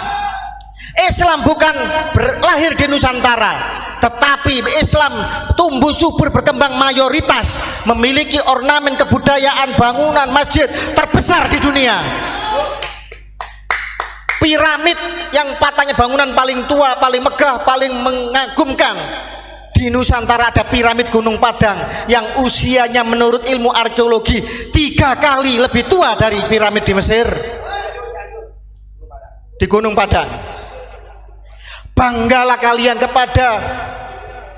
Islam bukan lahir di Nusantara, tetapi Islam tumbuh subur berkembang mayoritas, memiliki ornamen kebudayaan bangunan masjid terbesar di dunia. Piramid yang patahnya bangunan paling tua, paling megah, paling mengagumkan di Nusantara ada piramid Gunung Padang yang usianya menurut ilmu arkeologi 3 kali lebih tua dari piramid di Mesir, di Gunung Padang. Banggalah kalian kepada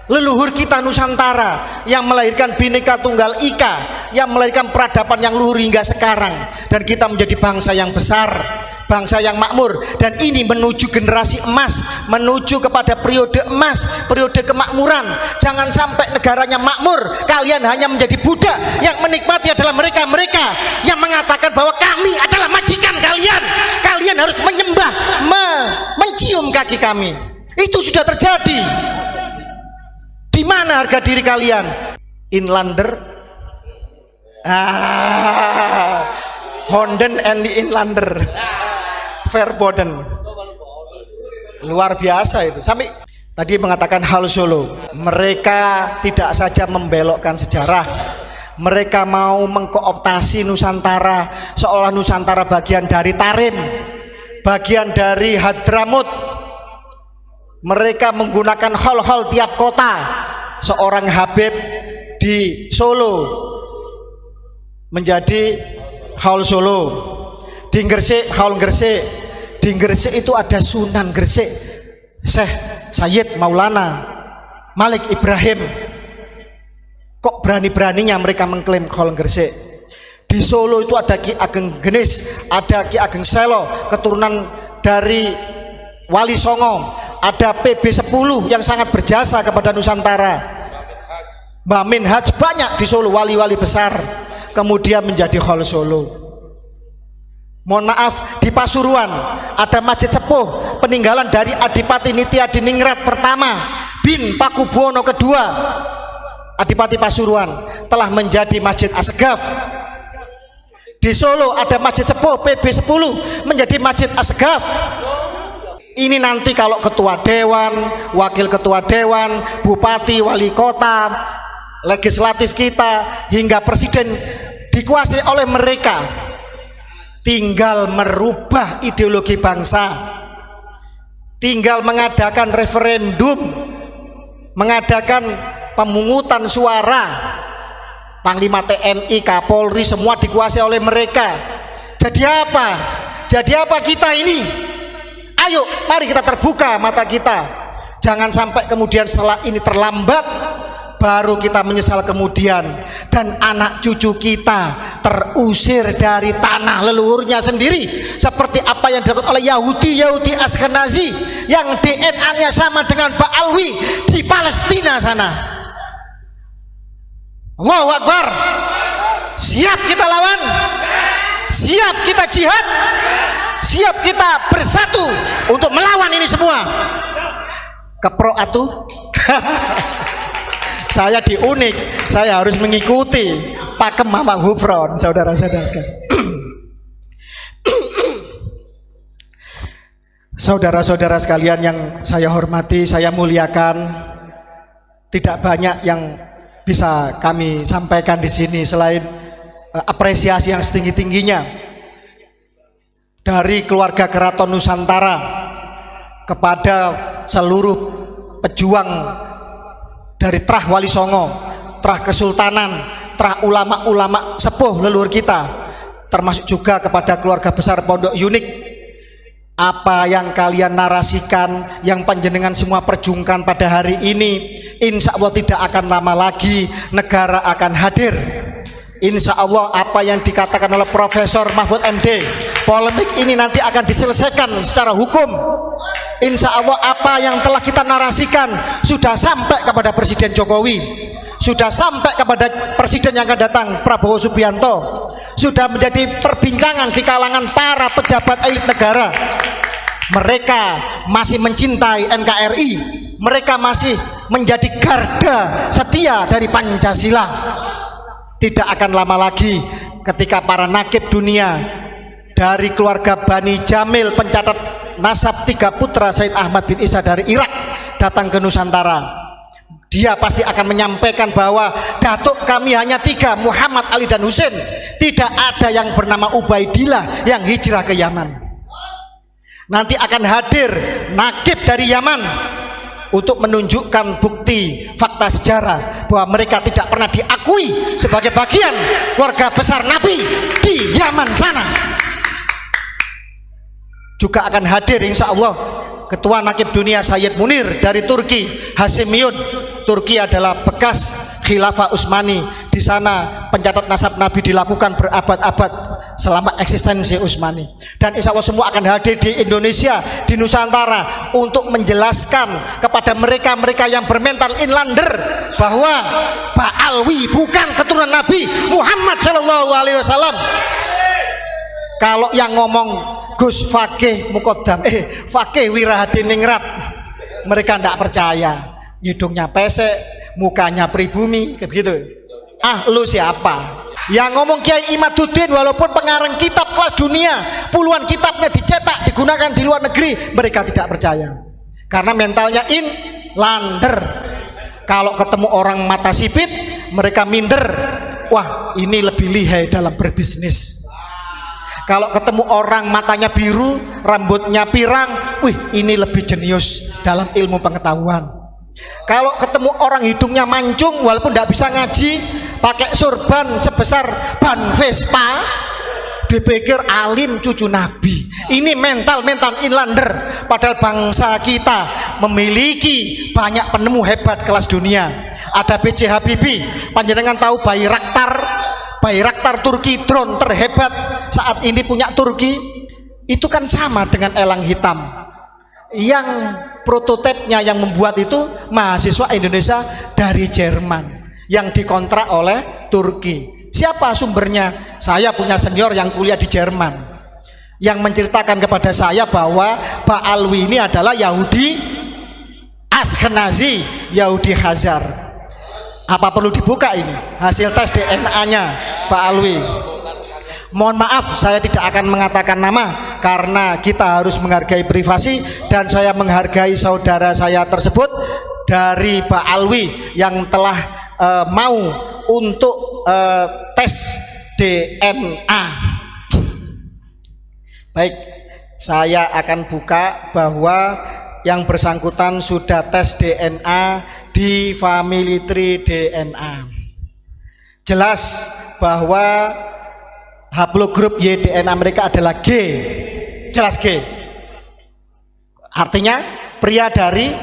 leluhur kita Nusantara yang melahirkan Bhinneka Tunggal Ika, yang melahirkan peradaban yang luhur hingga sekarang, dan kita menjadi bangsa yang besar, bangsa yang makmur. Dan ini menuju generasi emas, menuju kepada periode emas, periode kemakmuran. Jangan sampai negaranya makmur, kalian hanya menjadi budak. Yang menikmati adalah mereka-mereka yang mengatakan bahwa kami adalah majikan kalian, kalian harus menyembah, mencium kaki kami. Itu sudah terjadi. Di mana harga diri kalian? Inlander, Honden and the Inlander, Verboden, luar biasa itu. Sampai tadi mengatakan hal Solo, mereka tidak saja membelokkan sejarah, mereka mau mengkooptasi Nusantara seolah Nusantara bagian dari Tarim, bagian dari Hadramut. Mereka menggunakan hall-hall tiap kota. Seorang Habib di Solo menjadi hall Solo, Di Gresik, Haul Gresik. Di Gresik itu ada Sunan Gresik, Syekh Sayyid Maulana Malik Ibrahim. Kok berani-beraninya mereka mengklaim Haul Gresik? Di Solo itu ada Ki Ageng Genis, ada Ki Ageng Selo, keturunan dari Wali Songo. Ada PB 10 yang sangat berjasa kepada Nusantara. Mbah Min Haj, banyak di Solo wali-wali besar kemudian menjadi Haul Solo. Mohon maaf, di Pasuruan ada Masjid Sepuh peninggalan dari Adipati Nitya Diningrat pertama bin Pakubuwono kedua. Adipati Pasuruan telah menjadi Masjid Asgaf. Di Solo ada Masjid Sepuh PB 10 menjadi Masjid Asgaf. Ini nanti kalau ketua dewan, wakil ketua dewan, bupati, wali kota, legislatif kita hingga presiden dikuasai oleh mereka. Tinggal merubah ideologi bangsa, tinggal mengadakan referendum, mengadakan pemungutan suara. Panglima TNI, Kapolri semua dikuasai oleh mereka. Jadi apa? Jadi apa kita ini? Ayo, mari kita terbuka mata kita. Jangan sampai kemudian setelah ini terlambat baru kita menyesal kemudian, dan anak cucu kita terusir dari tanah leluhurnya sendiri seperti apa yang dilakukan oleh Yahudi Askenazi yang DNA-nya sama dengan Ba'alwi di Palestina sana. Allahu Akbar. Siap kita lawan? Siap kita jihad? Siap kita bersatu untuk melawan ini semua? Kepro atuh. Saya di Unik, saya harus mengikuti pakem Mamang Hufron, saudara-saudara sekalian. Saudara-saudara sekalian yang saya hormati, saya muliakan, tidak banyak yang bisa kami sampaikan di sini selain apresiasi yang setinggi-tingginya dari keluarga Keraton Nusantara kepada seluruh pejuang dari Trah Wali Songo, Trah Kesultanan, Trah ulama-ulama sepuh leluhur kita, termasuk juga kepada keluarga besar Pondok Unik. Apa yang kalian narasikan, yang panjenengan semua perjuangkan pada hari ini, insya Allah tidak akan lama lagi negara akan hadir. Insya Allah apa yang dikatakan oleh Profesor Mahfud MD, polemik ini nanti akan diselesaikan secara hukum. Insya Allah apa yang telah kita narasikan sudah sampai kepada Presiden Jokowi, sudah sampai kepada Presiden yang akan datang Prabowo Subianto, sudah menjadi perbincangan di kalangan para pejabat elit negara. Mereka masih mencintai NKRI, mereka masih menjadi garda setia dari Pancasila. Tidak akan lama lagi ketika para nakib dunia dari keluarga Bani Jamil, pencatat nasab 3 putra Said Ahmad bin Isa dari Irak datang ke Nusantara. Dia pasti akan menyampaikan bahwa datuk kami hanya 3, Muhammad, Ali dan Husain. Tidak ada yang bernama Ubaidillah yang hijrah ke Yaman. Nanti akan hadir nakib dari Yaman untuk menunjukkan bukti fakta sejarah bahwa mereka tidak pernah diakui sebagai bagian keluarga besar Nabi di Yaman sana. Juga akan hadir insya Allah Ketua Nakib Dunia Sayyid Munir dari Turki, Hasimiyun. Turki adalah bekas Khilafah Utsmani. Di sana pencatat nasab Nabi dilakukan berabad-abad selama eksistensi Utsmani. Dan insya Allah semua akan hadir di Indonesia, di Nusantara untuk menjelaskan kepada mereka-mereka yang bermental inlander bahwa Ba'alwi bukan keturunan Nabi Muhammad SAW. Kalau yang ngomong Gus Fakih Mukodam, Fakih Wirahadiningrat, mereka tidak percaya. Hidungnya pesek, mukanya pribumi, begitu. Ah, lu siapa? Yang ngomong Kiai Imaduddin walaupun pengarang kitab kelas dunia, puluhan kitabnya dicetak digunakan di luar negeri, mereka tidak percaya karena mentalnya inlander. Kalau ketemu orang mata sipit mereka minder, wah ini lebih lihai dalam berbisnis. Kalau ketemu orang matanya biru, rambutnya pirang, wih ini lebih jenius dalam ilmu pengetahuan. Kalau ketemu orang hidungnya mancung walaupun tidak bisa ngaji, pakai surban sebesar ban Vespa, dipikir alim cucu Nabi. Ini mental inlander. Padahal bangsa kita memiliki banyak penemu hebat kelas dunia. Ada B.J. Habibie, panjenengan tahu Bayraktar Turki, drone terhebat saat ini punya Turki. Itu kan sama dengan elang hitam. Yang prototipenya yang membuat itu mahasiswa Indonesia dari Jerman yang dikontrak oleh Turki. Siapa sumbernya? Saya punya senior yang kuliah di Jerman yang menceritakan kepada saya bahwa Pak Alwi ini adalah Yahudi Ashkenazi, Yahudi Khazar. Apa perlu dibuka ini hasil tes DNA-nya Pak Alwi? Mohon maaf, saya tidak akan mengatakan nama karena kita harus menghargai privasi, dan saya menghargai saudara saya tersebut dari Pak Alwi yang telah mau untuk tes DNA. Baik, saya akan buka bahwa yang bersangkutan sudah tes DNA di Family Tree DNA. Jelas bahwa haplogrup Y DNA mereka adalah G. Jelas G. Artinya pria dari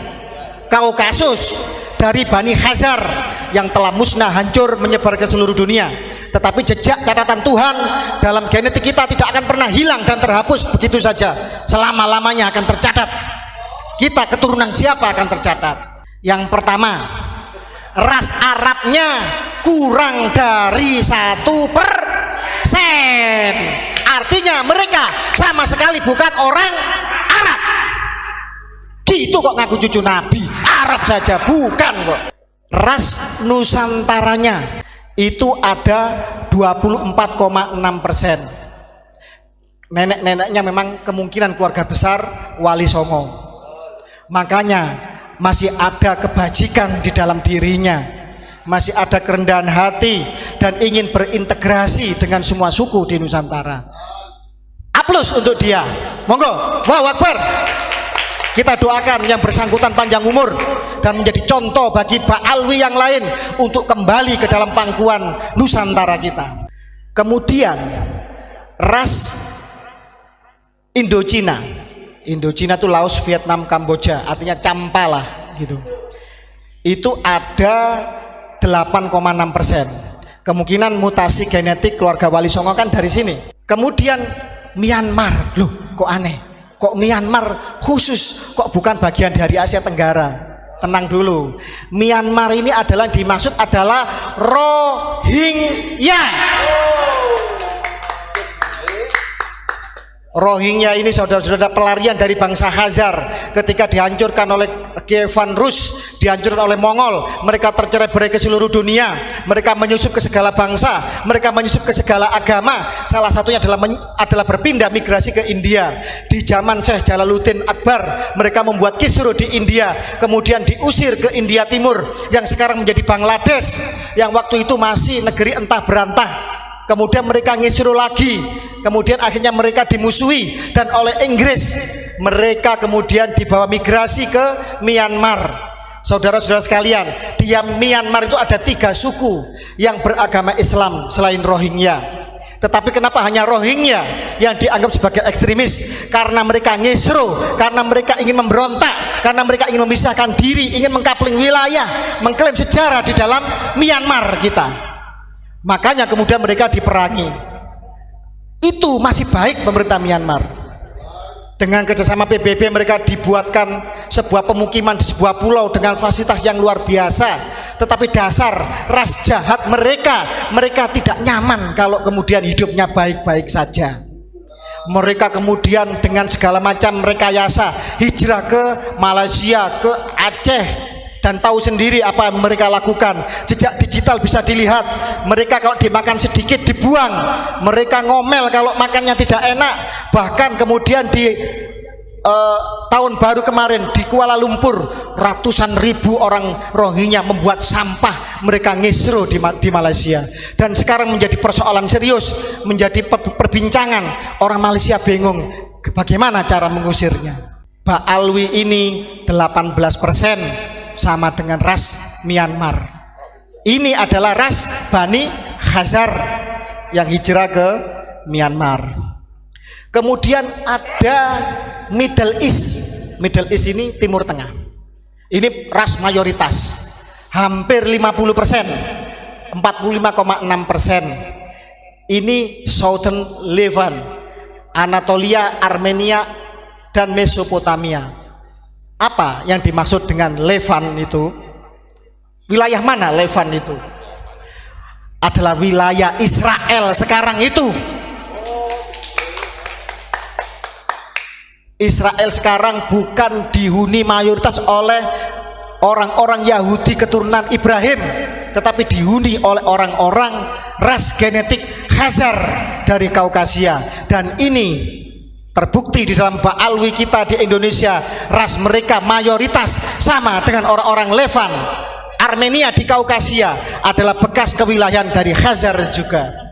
Kaukasus, dari Bani Khazar yang telah musnah, hancur, menyebar ke seluruh dunia. Tetapi jejak catatan Tuhan dalam genetik kita tidak akan pernah hilang dan terhapus begitu saja. Selama-lamanya akan tercatat. Kita keturunan siapa akan tercatat. Yang pertama, ras Arabnya kurang dari 1%. Artinya mereka sama sekali bukan orang Arab. Gitu kok ngaku cucu Nabi. Arab saja bukan kok. Ras Nusantaranya itu ada 24,6%. Nenek-neneknya memang kemungkinan keluarga besar Wali Songo. Makanya masih ada kebajikan di dalam dirinya, masih ada kerendahan hati dan ingin berintegrasi dengan semua suku di Nusantara. Aplaus untuk dia. Monggo, Allahu Akbar. Kita doakan yang bersangkutan panjang umur dan menjadi contoh bagi Pak Alwi yang lain untuk kembali ke dalam pangkuan Nusantara kita. Kemudian ras Indochina. Indochina itu Laos, Vietnam, Kamboja, artinya campa lah gitu. Itu ada 8,6%. Kemungkinan mutasi genetik keluarga Wali Songo kan dari sini. Kemudian Myanmar, loh kok aneh? Kok Myanmar khusus, kok bukan bagian dari Asia Tenggara? Tenang dulu, Myanmar ini adalah dimaksud adalah Rohingya. Rohingya ini saudara-saudara pelarian dari bangsa Khazar ketika dihancurkan oleh Kievan Rus, dihancurkan oleh Mongol. Mereka tercerai-berai ke seluruh dunia, mereka menyusup ke segala bangsa, mereka menyusup ke segala agama. Salah satunya adalah berpindah migrasi ke India. Di zaman Syekh Jalaluddin Akbar, mereka membuat kisruh di India, kemudian diusir ke India Timur yang sekarang menjadi Bangladesh, yang waktu itu masih negeri entah berantah. Kemudian mereka ngisruh lagi, kemudian akhirnya mereka dimusuhi, dan oleh Inggris mereka kemudian dibawa migrasi ke Myanmar. Saudara-saudara sekalian, di Myanmar itu ada 3 suku yang beragama Islam selain Rohingya. Tetapi kenapa hanya Rohingya yang dianggap sebagai ekstremis? Karena mereka ngisruh, karena mereka ingin memberontak, karena mereka ingin memisahkan diri, ingin mengkapling wilayah, mengklaim sejarah di dalam Myanmar kita. Makanya kemudian mereka diperangi. Itu masih baik pemerintah Myanmar. Dengan kerjasama PBB mereka dibuatkan sebuah pemukiman di sebuah pulau dengan fasilitas yang luar biasa. Tetapi dasar ras jahat mereka tidak nyaman kalau kemudian hidupnya baik-baik saja. Mereka kemudian dengan segala macam rekayasa hijrah ke Malaysia, ke Aceh, dan tahu sendiri apa yang mereka lakukan. Jejak digital bisa dilihat. Mereka kalau dimakan sedikit dibuang, mereka ngomel kalau makannya tidak enak. Bahkan kemudian di tahun baru kemarin di Kuala Lumpur, ratusan ribu orang Rohingya membuat sampah, mereka ngisruh di Malaysia. Dan sekarang menjadi persoalan serius, menjadi perbincangan. Orang Malaysia bingung bagaimana cara mengusirnya. Pak Alwi ini 18% sama dengan ras Myanmar. Ini adalah ras Bani Khazar yang hijrah ke Myanmar. Kemudian ada Middle East. Middle East ini Timur Tengah. Ini ras mayoritas, hampir 50%, 45,6%. Ini Southern Levant, Anatolia, Armenia, dan Mesopotamia. Apa yang dimaksud dengan Levant itu? Wilayah mana Levant itu? Adalah wilayah Israel sekarang itu. Israel sekarang bukan dihuni mayoritas oleh orang-orang Yahudi keturunan Ibrahim, tetapi dihuni oleh orang-orang ras genetik Khazar dari Kaukasia. Dan ini terbukti di dalam Ba'alwi kita di Indonesia, ras mereka mayoritas sama dengan orang-orang Levant. Armenia di Kaukasia adalah bekas kewilayahan dari Khazar juga.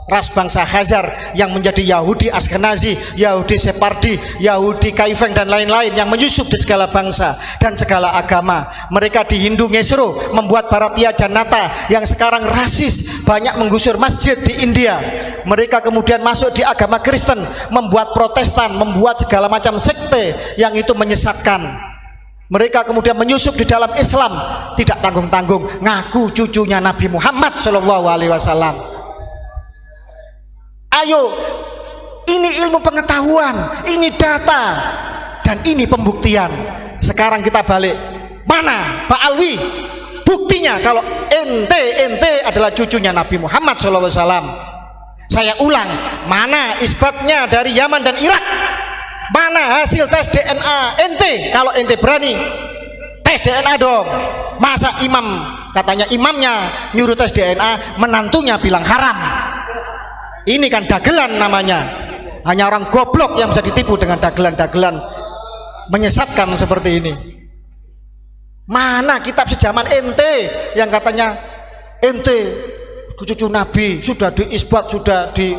Ras bangsa Khazar yang menjadi Yahudi Askenazi, Yahudi Separdi, Yahudi Kaifeng dan lain-lain yang menyusup di segala bangsa dan segala agama. Mereka di Hindu Ngesro membuat Bharatiya Janata yang sekarang rasis, banyak menggusur masjid di India. Mereka kemudian masuk di agama Kristen, membuat Protestan, membuat segala macam sekte yang itu menyesatkan. Mereka kemudian menyusup di dalam Islam, tidak tanggung-tanggung ngaku cucunya Nabi Muhammad SAW. Ayo, ini ilmu pengetahuan, ini data, dan ini pembuktian. Sekarang kita balik, mana Ba'alwi? Buktinya kalau ente adalah cucunya Nabi Muhammad SAW. Saya ulang, mana isbatnya dari Yaman dan Irak? Mana hasil tes DNA ente? Kalau ente berani tes DNA dong. Masa imam, katanya imamnya nyuruh tes DNA, menantunya bilang haram. Ini kan dagelan namanya. Hanya orang goblok yang bisa ditipu dengan dagelan-dagelan menyesatkan seperti ini. Mana kitab sejaman ente yang katanya ente cucu Nabi, sudah diisbat, sudah di...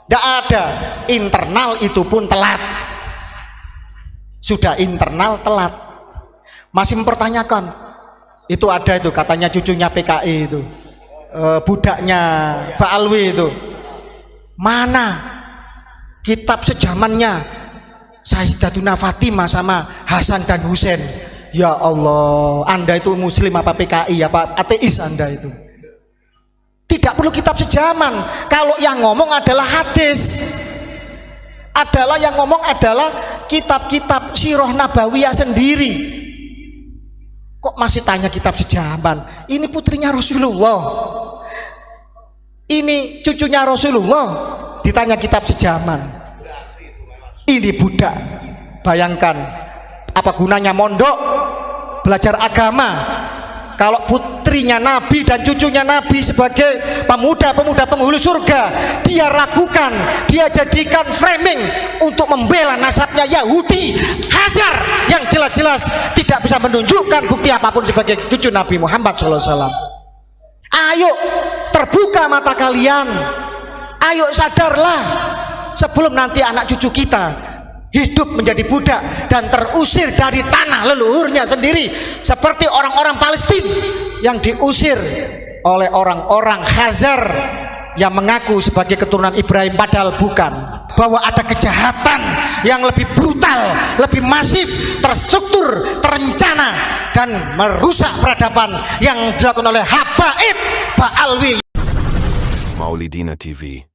Tidak ada. Internal itu pun telat. Sudah internal telat. Masih mempertanyakan. Itu ada itu katanya cucunya PKI itu, budaknya Ba'alwi itu. Mana kitab sejamannya Sayyidatuna Fatimah sama Hasan dan Husain? Ya Allah, Anda itu muslim apa PKI apa ateis Anda itu? Tidak perlu kitab sejaman. Kalau yang ngomong adalah hadis, adalah yang ngomong adalah kitab-kitab sirah nabawiyah sendiri. Kok masih tanya kitab sejaman? Ini putrinya Rasulullah, ini cucunya Rasulullah, ditanya kitab sejaman. Ini budak. Bayangkan apa gunanya mondok belajar agama kalau putrinya Nabi dan cucunya Nabi sebagai pemuda-pemuda penghulu surga dia ragukan, dia jadikan framing untuk membela nasabnya Yahudi Khazar yang jelas-jelas tidak bisa menunjukkan bukti apapun sebagai cucu Nabi Muhammad SAW. Ayo terbuka mata kalian, ayo sadarlah sebelum nanti anak cucu kita hidup menjadi budak dan terusir dari tanah leluhurnya sendiri seperti orang-orang Palestina yang diusir oleh orang-orang Khazar yang mengaku sebagai keturunan Ibrahim padahal bukan. Bahwa ada kejahatan yang lebih brutal, lebih masif, terstruktur, terencana dan merusak peradaban yang dilakukan oleh Habaib Ba'alwi. Maulidina TV.